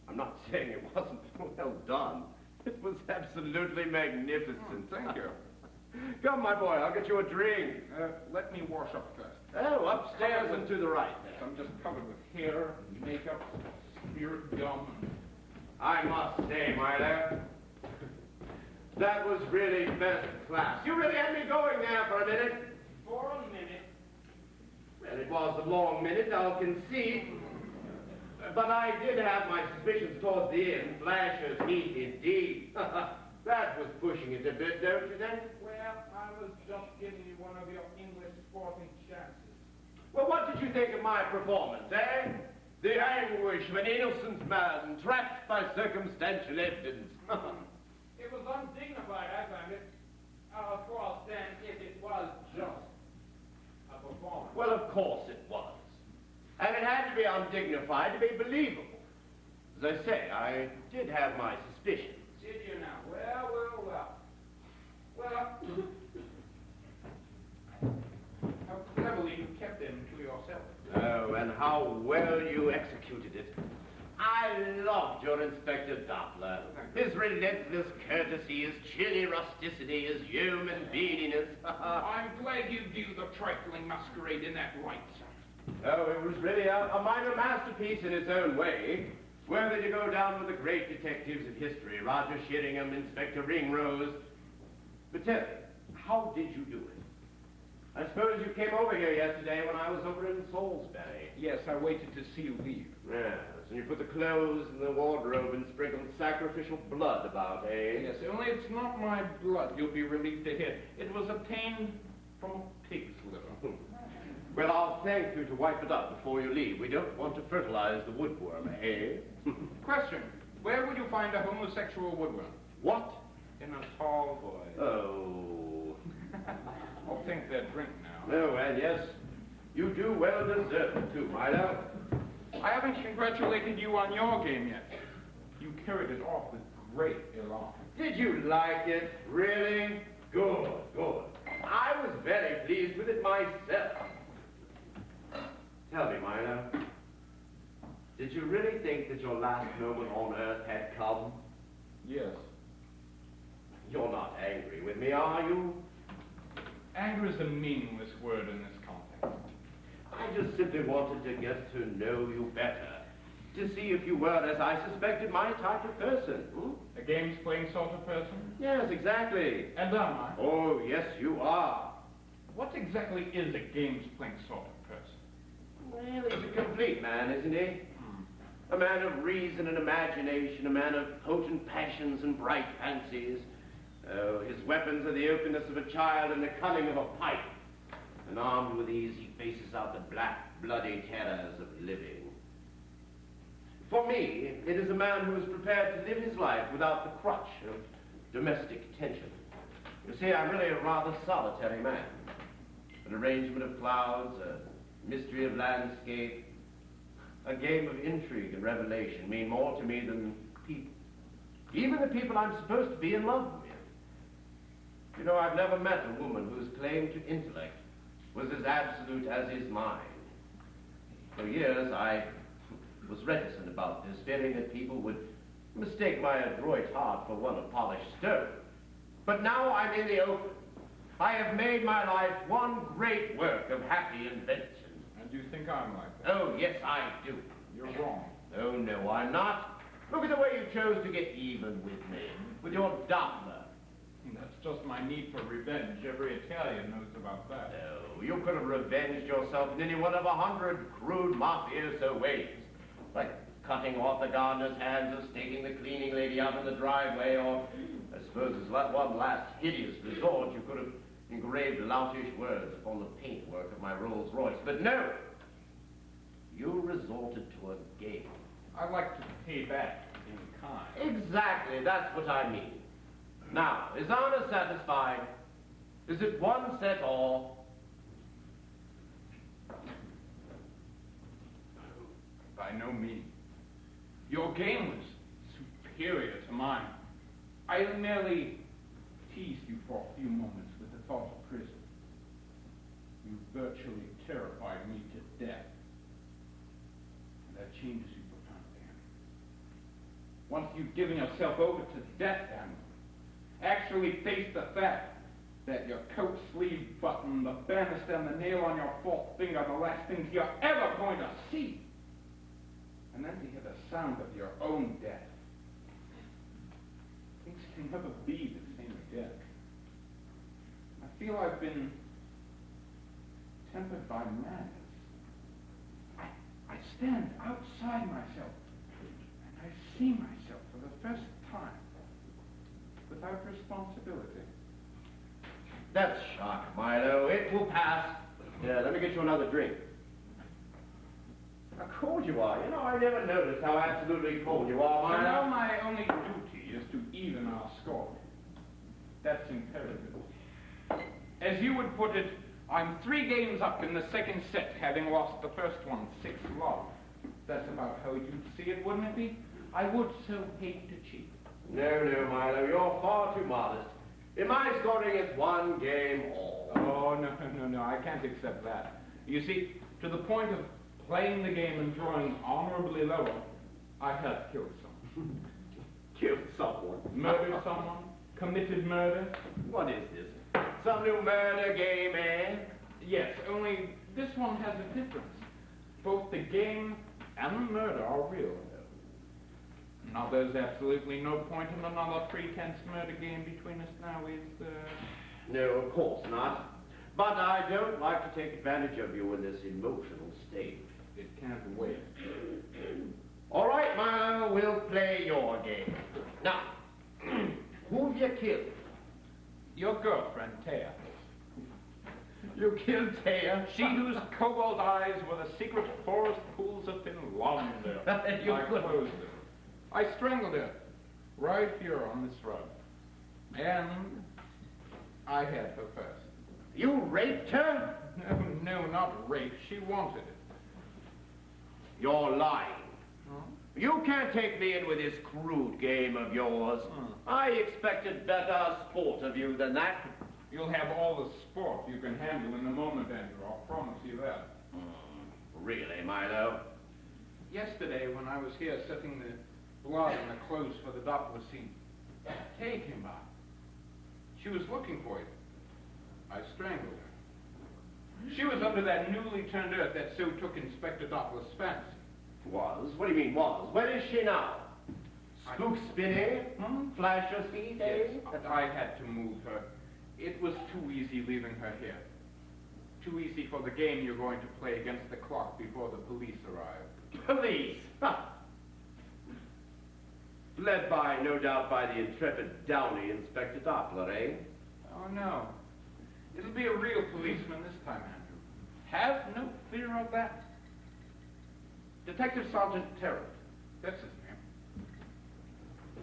I'm not saying it wasn't well done. It was absolutely magnificent. Thank you. Come, my boy, I'll get you a drink. Let me wash up first. Oh, upstairs and to the right. I'm just covered with hair, makeup, spirit gum. I must say, Milo, that was really first class. You really had me going there for a minute. For a minute. Well, it was a long minute, I'll concede. But I did have my suspicions towards the end. Flasher's heat, indeed. That was pushing it a bit, don't you think? Well, I was just giving you one of your English sporting chances. Well, what did you think of my performance, eh? The anguish of an innocent man trapped by circumstantial evidence. It was undignified, I found it. Of course, then, if it was just a performance. Well, of course it was. And it had to be undignified to be believable. As I say, I did have my suspicions. Did you now? Well. Well, how cleverly you kept them to yourself. Oh, and how well you executed it. I loved your Inspector Doppler. His relentless courtesy, his chilly rusticity, his human beadiness. I'm glad you view the trifling masquerade in that light, sir. Oh, it was really a minor masterpiece in its own way. Worthy to go down with the great detectives of history, Roger Sheringham, Inspector Ringrose. But tell me, how did you do it? I suppose you came over here yesterday when I was over in Salisbury. Yes, I waited to see you leave. Yes, and you put the clothes in the wardrobe and sprinkled sacrificial blood about, eh? Yes, only it's not my blood, you'll be relieved to hear. It was obtained from a pig's liver. Well, I'll thank you to wipe it up before you leave. We don't want to fertilize the woodworm, eh? Question, where would you find a homosexual woodworm? What? In a tall voice. Oh. I'll think their drink now. Oh, well, yes. You do well deserve it, too, Milo. I haven't congratulated you on your game yet. You carried it off with great elan. Did you like it? Really? Good, good. I was very pleased with it myself. Tell me, Milo, did you really think that your last moment on Earth had come? Yes. You're not angry with me, are you? Anger is a meaningless word in this context. I just simply wanted to get to know you better, to see if you were, as I suspected, my type of person. A games-playing sort of person? Yes, exactly. And am I? Oh, yes, you are. What exactly is a games-playing sort of person? Well, he's a complete man, isn't he? A man of reason and imagination, a man of potent passions and bright fancies. Oh, his weapons are the openness of a child and the cunning of a pipe. And armed with these, he faces out the black, bloody terrors of living. For me, it is a man who is prepared to live his life without the crutch of domestic tension. You see, I'm really a rather solitary man. An arrangement of clouds, a mystery of landscape, a game of intrigue and revelation mean more to me than people. Even the people I'm supposed to be in love with. You know, I've never met a woman whose claim to intellect was as absolute as is mine. For years, I was reticent about this, fearing that people would mistake my adroit heart for one of polished stone. But now I'm in the open. I have made my life one great work of happy invention. And you think I'm like that? Oh, yes, I do. You're wrong. Oh, no, I'm not. Look at the way you chose to get even with me, with your Doppler. That's just my need for revenge. Every Italian knows about that. No, you could have revenged yourself in any one of 100 crude mafioso ways. Like cutting off the gardener's hands or staking the cleaning lady out in the driveway, or I suppose as one last hideous resort, you could have engraved loutish words upon the paintwork of my Rolls Royce. But no, you resorted to a game. I like to pay back in kind. Exactly, that's what I mean. Now, is honor satisfied? Is it one set all? By no means. Your game was superior to mine. I merely teased you for a few moments with the thought of prison. You virtually terrified me to death. And that changes you profoundly. Once you've given yourself over to death, Daniel, actually face the fact that your coat sleeve button, the banister, and the nail on your fourth finger are the last things you're ever going to see. And then to hear the sound of your own death. Things can never be the same again. I feel I've been tempered by madness. I stand outside myself, and I see myself for the first time without responsibility. That's shock, Milo. It will pass. Yeah, let me get you another drink. How cold you are. You know, I never noticed how absolutely cold you are, So now Milo. my only duty is to even our score. That's imperative. As you would put it, I'm 3 games up in the second set, having lost the first one 6-love. That's about how you'd see it, wouldn't it be? I would so hate to cheat. No, no, Milo, you're far too modest. In my scoring, it's 1 game all. Oh, no, I can't accept that. You see, to the point of playing the game and drawing honorably lower, I have killed someone. Killed someone. Murdered someone? Committed murder? What is this? Some new murder game, eh? Yes, only this one has a difference. Both the game and the murder are real. Now, there's absolutely no point in another pretense murder game between us now, is there? No, of course not. But I don't like to take advantage of you in this emotional state. It can't wait. All right, Milo, we'll play your game. Now, who've you killed? Your girlfriend, Taya. You killed Taya? She whose cobalt eyes were the secret forest pools of Finlandia. You I couldn't. closed her. I strangled her, right here on this rug. And I had her first. You raped her? No, not rape. She wanted it. You're lying. Huh? You can't take me in with this crude game of yours. I expected better sport of you than that. You'll have all the sport you can handle in a moment, Andrew. I'll promise you that. Really, Milo? Yesterday, when I was here setting the blood and the clothes for the Doppler scene, Kay came by. She was looking for you. I strangled her. She was under that newly turned earth that so took Inspector Doppler's fancy. Was? What do you mean was? Where is she now? Spook spinning? Flash your feet, eh? Yes, I had to move her. It was too easy leaving her here. Too easy for the game you're going to play against the clock before the police arrive. Police? Ha! Led by, no doubt, by the intrepid Downey Inspector Doppler, eh? Oh, no. It'll be a real policeman this time, Andrew. Have no fear of that. Detective Sergeant Terrell. That's his name.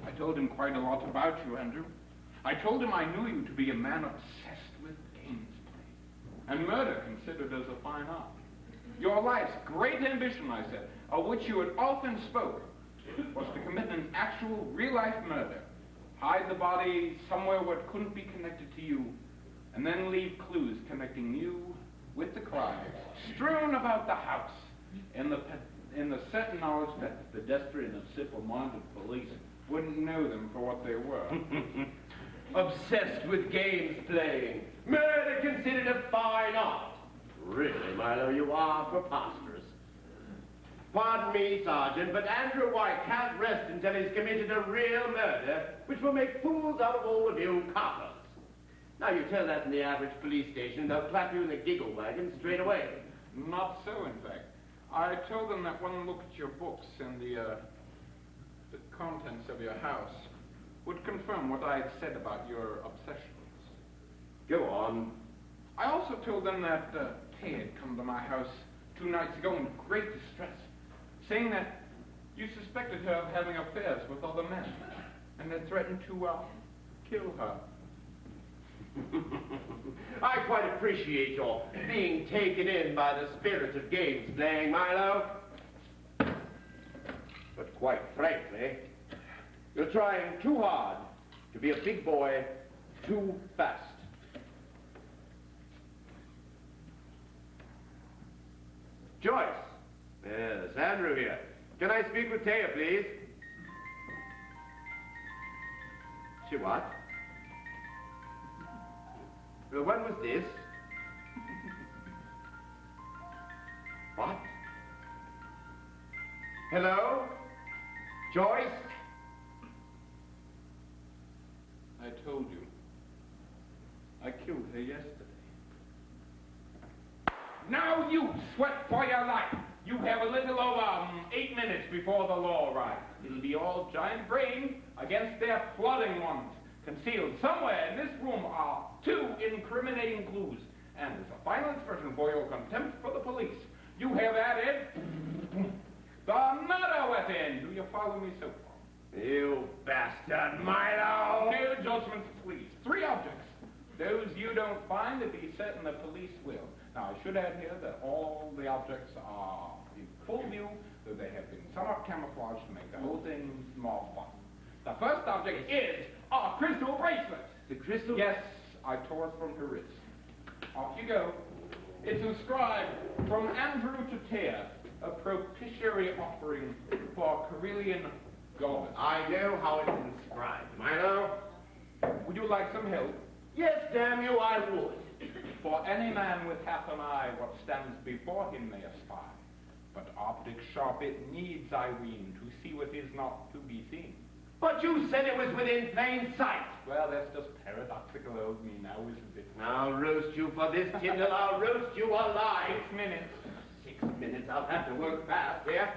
I told him quite a lot about you, Andrew. I told him I knew you to be a man obsessed with games play, and murder considered as a fine art. Your life's great ambition, I said, of which you had often spoke, was to commit an actual real-life murder, hide the body somewhere where it couldn't be connected to you, and then leave clues connecting you with the crime, strewn about the house, in the certain knowledge that the pedestrian and simple-minded police wouldn't know them for what they were. Obsessed with games playing. Murder considered a fine art. Really, Milo, you are preposterous. Pardon me, Sergeant, but Andrew White can't rest until he's committed a real murder, which will make fools out of all of you coppers. Now, you tell that in the average police station, they'll clap you in the giggle wagon straight away. Not so, in fact. I told them that one look at your books and the contents of your house would confirm what I had said about your obsessions. Go on. I also told them that Tay had come to my house 2 nights ago in great distress, saying that you suspected her of having affairs with other men, and had threatened to, kill her. I quite appreciate your being taken in by the spirit of games playing, Milo. But quite frankly, you're trying too hard to be a big boy too fast. Joyce. Yes, Andrew here. Can I speak with Taya, please? She what? Well, when was this? What? Hello? Joyce? I told you. I killed her yesterday. Now you sweat for your life. You have a little over 8 minutes before the law arrives. It'll be all giant brain against their plodding ones. Concealed somewhere in this room are 2 incriminating clues. And as a final expression for your contempt for the police, you have added the murder weapon. Do you follow me so far? You bastard, Milo! No judgments, please. 3 objects. Those you don't find, to be certain the police will. Now, I should add here that all the objects are in full view, though they have been somewhat camouflaged to make the whole thing more fun. The first object is a crystal bracelet. The crystal? Yes, I tore it from her wrist. Off you go. It's inscribed, from Andrew to Taya, a propitiatory offering for Carillion goddess. I know how it's inscribed, Milo. Would you like some help? Yes, damn you, I would. For any man with half an eye, what stands before him may espy. But optic sharp it needs, I ween, to see what is not to be seen. But you said it was within plain sight. Well, that's just paradoxical old me now, isn't it? I'll roast you for this, Tyndall. I'll roast you alive. 6 minutes. 6 minutes. I'll have to work fast here.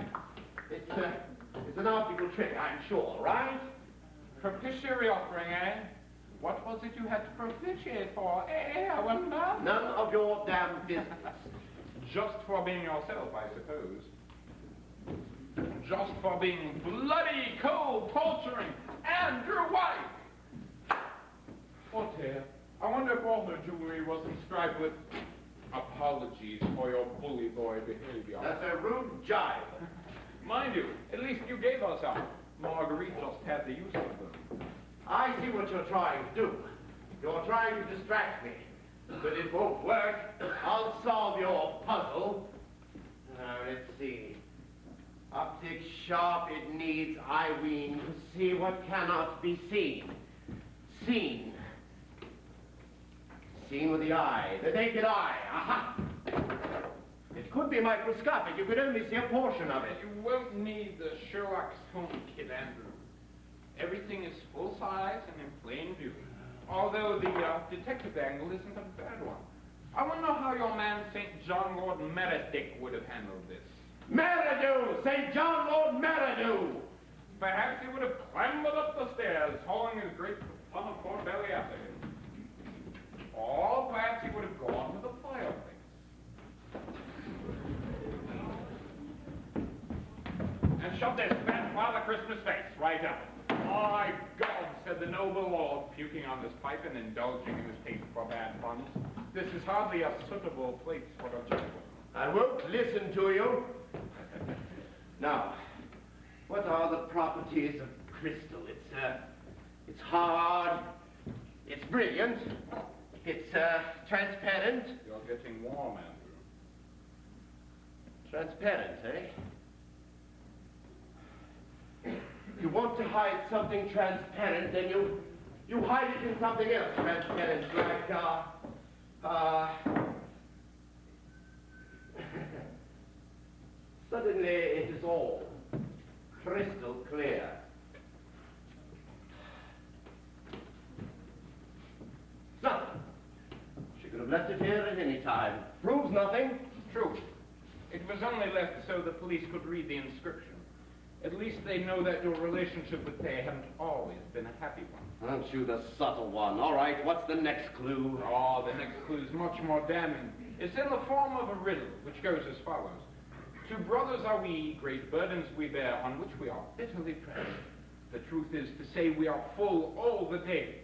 It's an optical trick, I'm sure, right? Propitiatory offering, eh? What was it you had to propitiate for? I wonder. None of your damn business. Just for being yourself, I suppose. Just for being bloody, cold, torturing, and your wife. Oh dear. I wonder if all her jewelry was inscribed with apologies for your bully boy behavior. That's a rude jibe. Mind you, at least you gave us some. Marguerite just had the use of them. I see what you're trying to do. You're trying to distract me. But it won't work. I'll solve your puzzle. Now, let's see. Optic sharp it needs, I ween, to see what cannot be seen. Seen. Seen with the eye, the naked eye. Aha! It could be microscopic. You could only see a portion of it. You won't need the Sherlock's home kit, Andrew. Everything is full size and in plain view. Although the detective angle isn't a bad one. I wonder how your man St. John Lord Meredith would have handled this. Meridew! St. John Lord Meridew! Perhaps he would have clambered up the stairs, hauling his great ton of pork belly after him. Or perhaps he would have gone to the fireplace. And shoved his fat Father Christmas face right up. My God, said the noble lord, puking on his pipe and indulging in his taste for bad puns. This is hardly a suitable place for a gentleman. I won't listen to you. Now, what are the properties of crystal? It's hard, it's brilliant, it's transparent. You're getting warm, Andrew. Transparent, eh? You want to hide something transparent, then you hide it in something else transparent, like, suddenly it is all crystal clear. Nothing. She could have left it here at any time. Proves nothing. True. It was only left so the police could read the inscription. At least they know that your relationship with Tay hasn't always been a happy one. Aren't you the subtle one? All right, what's the next clue? Oh, the next clue is much more damning. It's in the form of a riddle, which goes as follows. Two brothers are we, great burdens we bear, on which we are bitterly pressed. The truth is to say we are full all the day,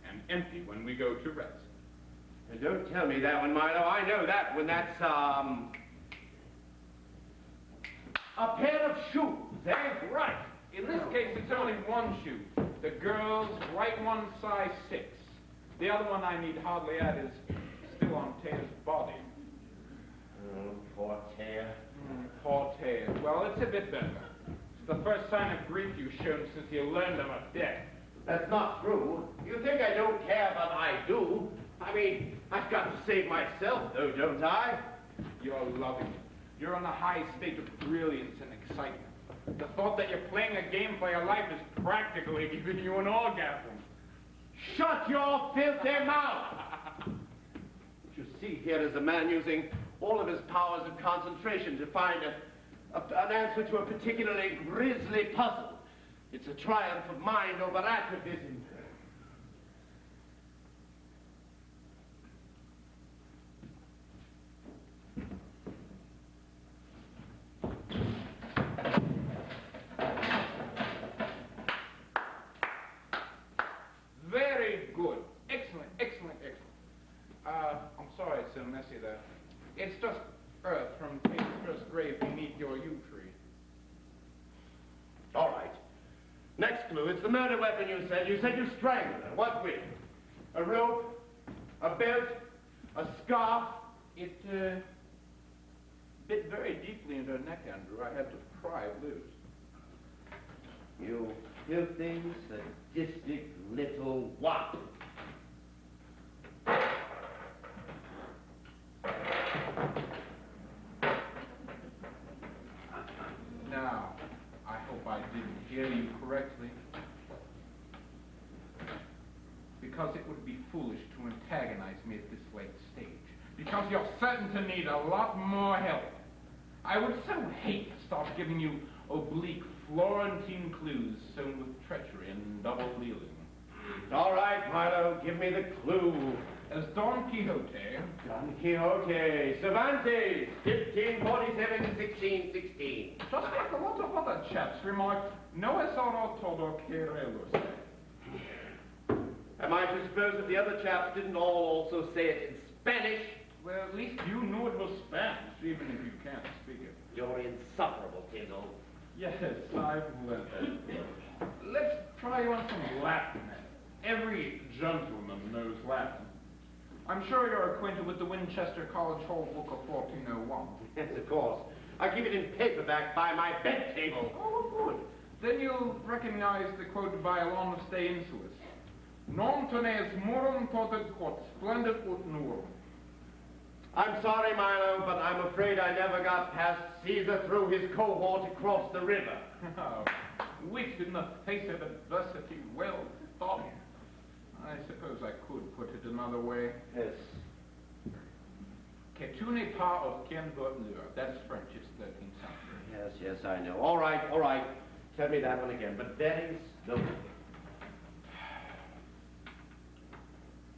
and empty when we go to rest. Now, don't tell me that one, Milo. I know that one. That's, a pair of shoes, eh? Right. In this case, it's only one shoe. The girl's right one, size 6. The other one I need hardly add is still on Taylor's body. Oh, poor Taylor. Poor Taylor. Well, it's a bit better. It's the first sign of grief you've shown since you learned of her death. That's not true. You think I don't care, but I do. I mean, I've got to save myself, though, don't I? You're loving. You're in a high state of brilliance and excitement. The thought that you're playing a game for your life is practically giving you an orgasm. Shut your filthy mouth! What you see here is a man using all of his powers of concentration to find an answer to a particularly grisly puzzle. It's a triumph of mind over atavism. Very good. Excellent, excellent, excellent. I'm sorry it's so messy there. It's just earth from Tate's first grave beneath your yew tree. All right. Next clue. It's the murder weapon you said. You said you strangled her. What with? A rope? A belt? A scarf? It bit very deeply into her neck, Andrew. I had to pry it loose. You filthy, sadistic little wop. Now, I hope I didn't hear you correctly. Because it would be foolish to antagonize me at this late stage. Because you're certain to need a lot more help. I would so hate to start giving you oblique Florentine clues sown with treachery and double dealing. All right, Milo, give me the clue. As Don Quixote... Don Quixote, Cervantes, 1547 to 1616. Just like a lot of other chaps remarked, no es oro todo quererlo. Am I to suppose that the other chaps didn't all also say it in Spanish? Well, at least you knew it was Spanish, even if you can't speak it. You're insufferable, Tizzle. Yes, I've learned that. Let's try you on some Latin. Every gentleman knows Latin. I'm sure you're acquainted with the Winchester College Hall Book of 1401. Yes, of course. I keep it in paperback by my bed table. Oh, good. Then you'll recognize the quote by Alonus de Insulis. Non tenes murum toted quod splendid ut nurum. I'm sorry, Milo, but I'm afraid I never got past Caesar threw his cohort across the river. Oh, wit in the face of adversity, well thought. I suppose I could put it another way. Yes. Que tu n'es pas aucun voleur. That's French, it's 13th century. Yes, I know. All right. Tell me that one again, but very slowly.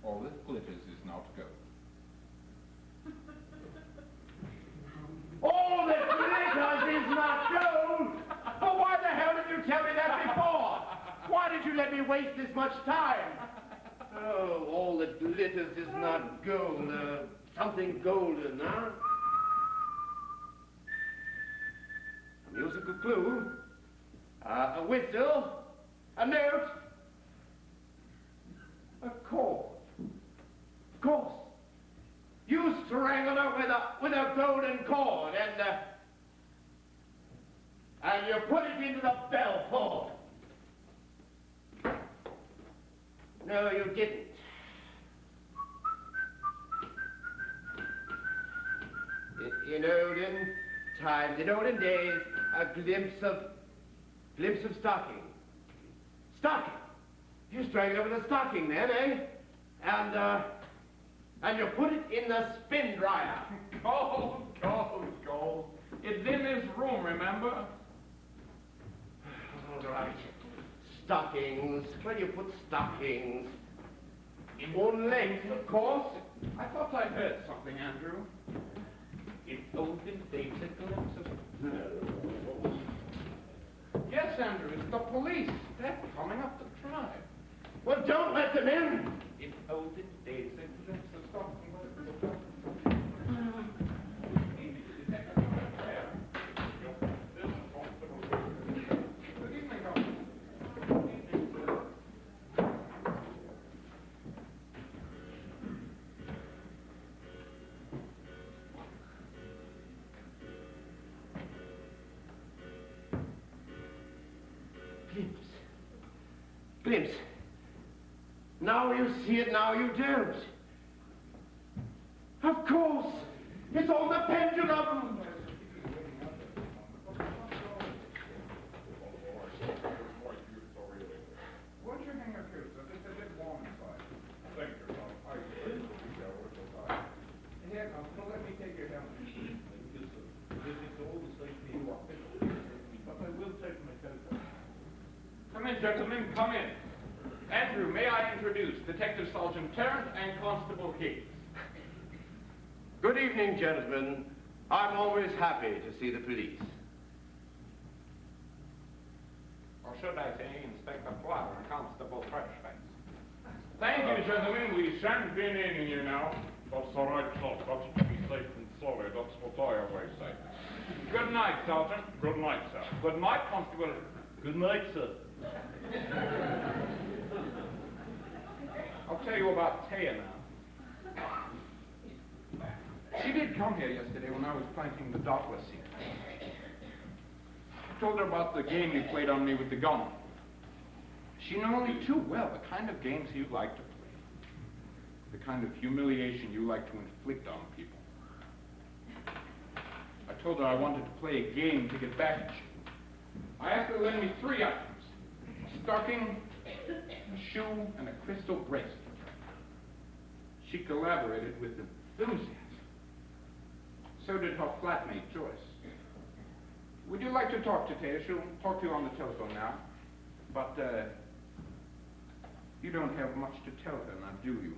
All that glitters is not gold. All that glitters is not gold! But why the hell did you tell me that before? Why did you let me waste this much time? Oh, all that glitters is not gold. Something golden, huh? A musical clue. A whistle. A note. A chord. Of course. You strangled her with a golden cord, and you put it into the bell cord. No, you didn't. In olden times, in olden days, a glimpse of stocking. Stocking. You strangled her with a stocking then, eh? And you put it in the spin dryer. Gold. It's in his room, remember? All right. Stockings. Where do you put stockings? In one leg, of course. I thought I heard something, Andrew. In olden days, a glimpse of... No. Yes, Andrew, it's the police. They're coming up to try. Well, don't let them in. In olden days, a glimpse of something. Glimpse. Now you see it, now you don't. Of course. It's on the pendulum. Why don't you hang your coat? It's a bit warm inside. Thank you, Tom. Here, now, let me take your helmet. It's all the same for you, but I will take my coat off. Come in, gentlemen, come in. Andrew, may I introduce Detective Sergeant Tarrant and Constable Higgs. Good evening, gentlemen. I'm always happy to see the police. Or should I say Inspector Flower and Constable Freshface. Thank you, gentlemen. We shan't be needing you now. That's all right, Clark. That's to be safe and sorry. That's what I always say. Good night, Sergeant. Good night, sir. Good night, Constable. Good night, sir. I'll tell you about Taya now. She did come here yesterday when I was planting the Doppler seed. I told her about the game you played on me with the gun. She knew only too well the kind of games you like to play. The kind of humiliation you like to inflict on people. I told her I wanted to play a game to get back at you. I asked her to lend me 3 items. A stocking, a shoe, and a crystal bracelet. She collaborated with enthusiasm. So did her flatmate, Joyce. Would you like to talk to Taya? She'll talk to you on the telephone now. But, you don't have much to tell her, now do you?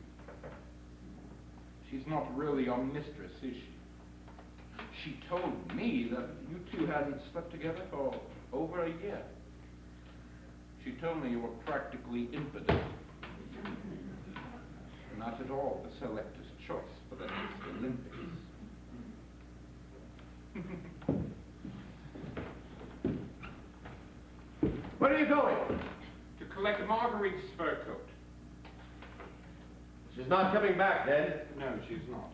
She's not really your mistress, is she? She told me that you two hadn't slept together for over a year. She told me you were practically infidel. Not at all the selector's choice for the next Olympics. Where are you going? To collect Marguerite's fur coat. She's not coming back, then? No, she's not.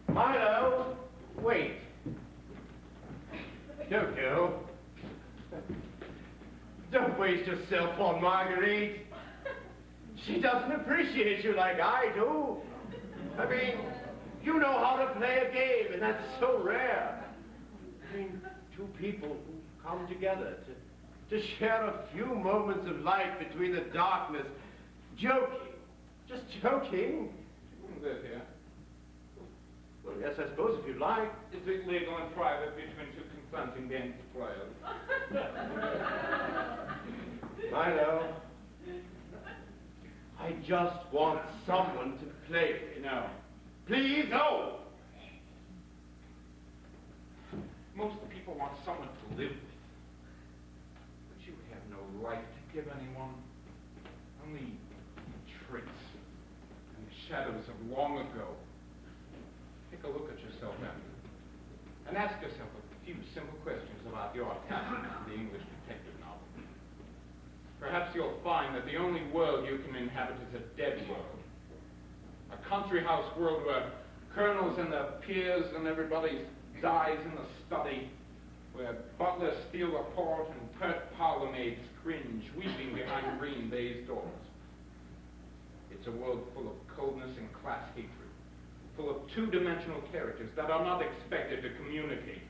Milo, wait. Don't go. Don't waste yourself on Marguerite. She doesn't appreciate you like I do. I mean, you know how to play a game, and that's so rare. I mean, 2 people who come together to share a few moments of light between the darkness. Joking. Just joking. She wouldn't live here. Well, yes, I suppose if you'd like. Is it legal and private between 2 consenting games players? Milo, I just want someone to play with. No. Please, no! Most people want someone to live with. But you have no life to give anyone. Only tricks and the shadows of long ago. Take a look at yourself, Andrew, and ask yourself a few simple questions about your attachment to the English detective novel. Perhaps you'll find that the only world you can inhabit is a dead world. A country house world where colonels and their peers and everybody dies in the study, where butlers steal the port and pert parlor maids cringe, weeping behind green baize doors. It's a world full of coldness and class hatred, full of 2-dimensional characters that are not expected to communicate,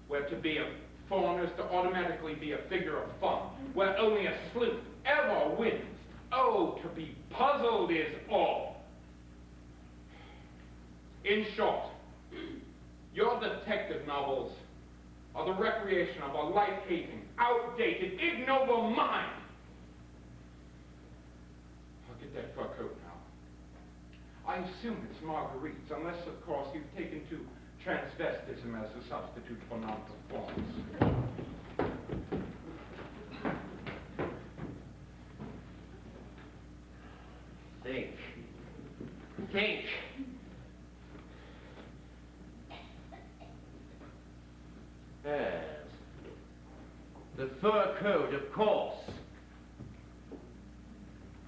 where to be a foreigner is to automatically be a figure of fun, where only a sleuth ever wins. Oh, to be puzzled is all. In short, your detective novels are the recreation of a life-hating, outdated, ignoble mind. I'll get that fur coat now. I assume it's Marguerite's, unless, of course, you've taken to transvestism as a substitute for non-performance. Think. Yes. The fur coat, of course.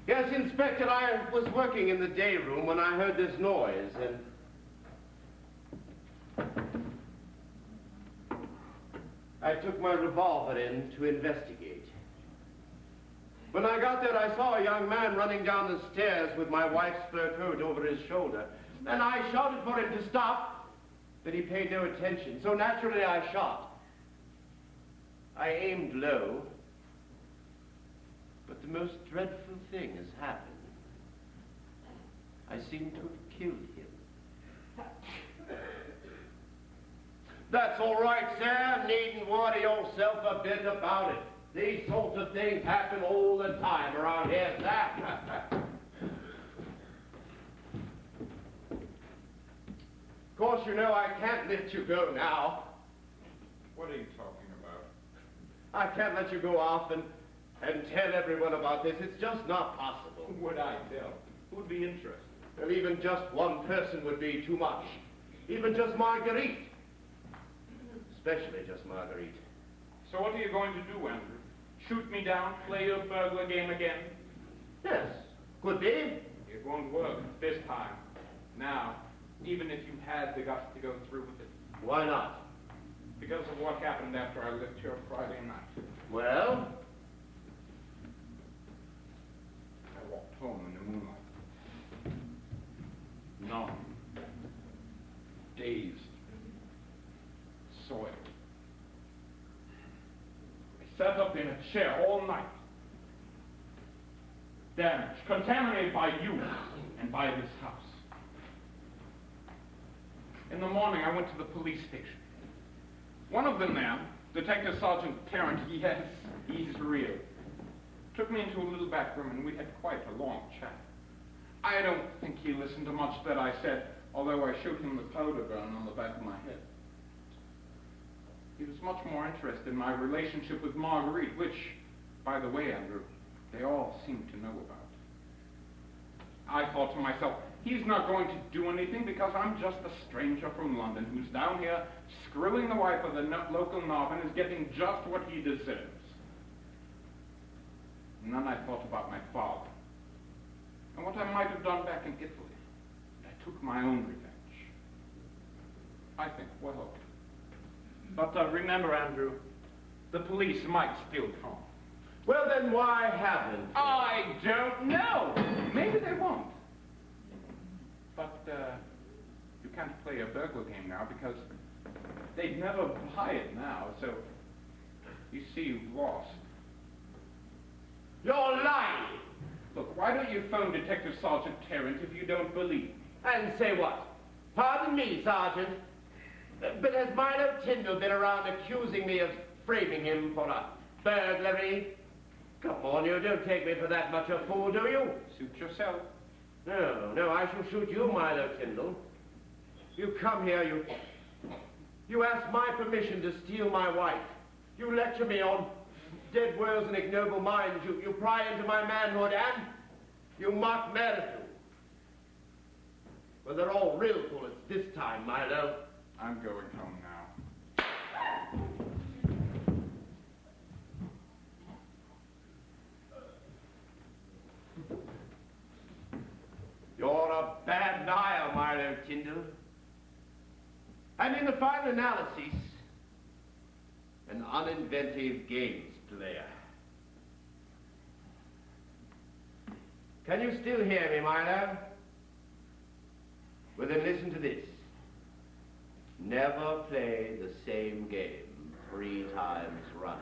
Yes, Inspector, I was working in the day room when I heard this noise, and I took my revolver in to investigate. When I got there, I saw a young man running down the stairs with my wife's fur coat over his shoulder, and I shouted for him to stop, but he paid no attention, so naturally I shot. I aimed low, but the most dreadful thing has happened. I seem to have killed him. That's all right, sir. Needn't worry yourself a bit about it. These sorts of things happen all the time around here, sir. Of course, you know I can't let you go now. What are you talking about? I can't let you go off and tell everyone about this. It's just not possible. Who would I tell? Who would be interested? Well, even just one person would be too much. Even just Marguerite. Especially just Marguerite. So what are you going to do, Andrew? Shoot me down, play your burglar game again? Yes, could be. It won't work this time. Now, even if you had the guts to go through with it. Why not? Because of what happened after I left here Friday night. Well? I walked home in the moonlight. Numb. Dazed. Soiled. I sat up in a chair all night. Damaged, contaminated by you and by this house. In the morning, I went to the police station. One of the men, Detective Sergeant Tarrant, yes, he's real, took me into a little back room and we had quite a long chat. I don't think he listened to much that I said, although I showed him the powder burn on the back of my head. He was much more interested in my relationship with Marguerite, which, by the way, Andrew, they all seem to know about. I thought to myself, he's not going to do anything because I'm just a stranger from London who's down here screwing the wife of the local knob and is getting just what he deserves. And then I thought about my father and what I might have done back in Italy. I took my own revenge. I think, well. But remember, Andrew, the police might still come. Well, then why haven't they? I don't know. Maybe they won't. But you can't play a burglar game now because they'd never buy it now. So, you see, you've lost. You're lying! Look, why don't you phone Detective Sergeant Tarrant if you don't believe me? And say what? Pardon me, Sergeant, but has Milo Tyndall been around accusing me of framing him for a burglary? Come on, you don't take me for that much a fool, do you? Suit yourself. No, I shall shoot you, Milo Tyndall. You come here, you ask my permission to steal my wife. You lecture me on dead worlds and ignoble minds. You pry into my manhood and you mock Meredith. Well, they're all real bullets this time, Milo. I'm going home now. You're a bad liar, Milo Tyndall. And in the final analysis, an uninventive games player. Can you still hear me, Milo? Well, then listen to this. Never play the same game 3 times running.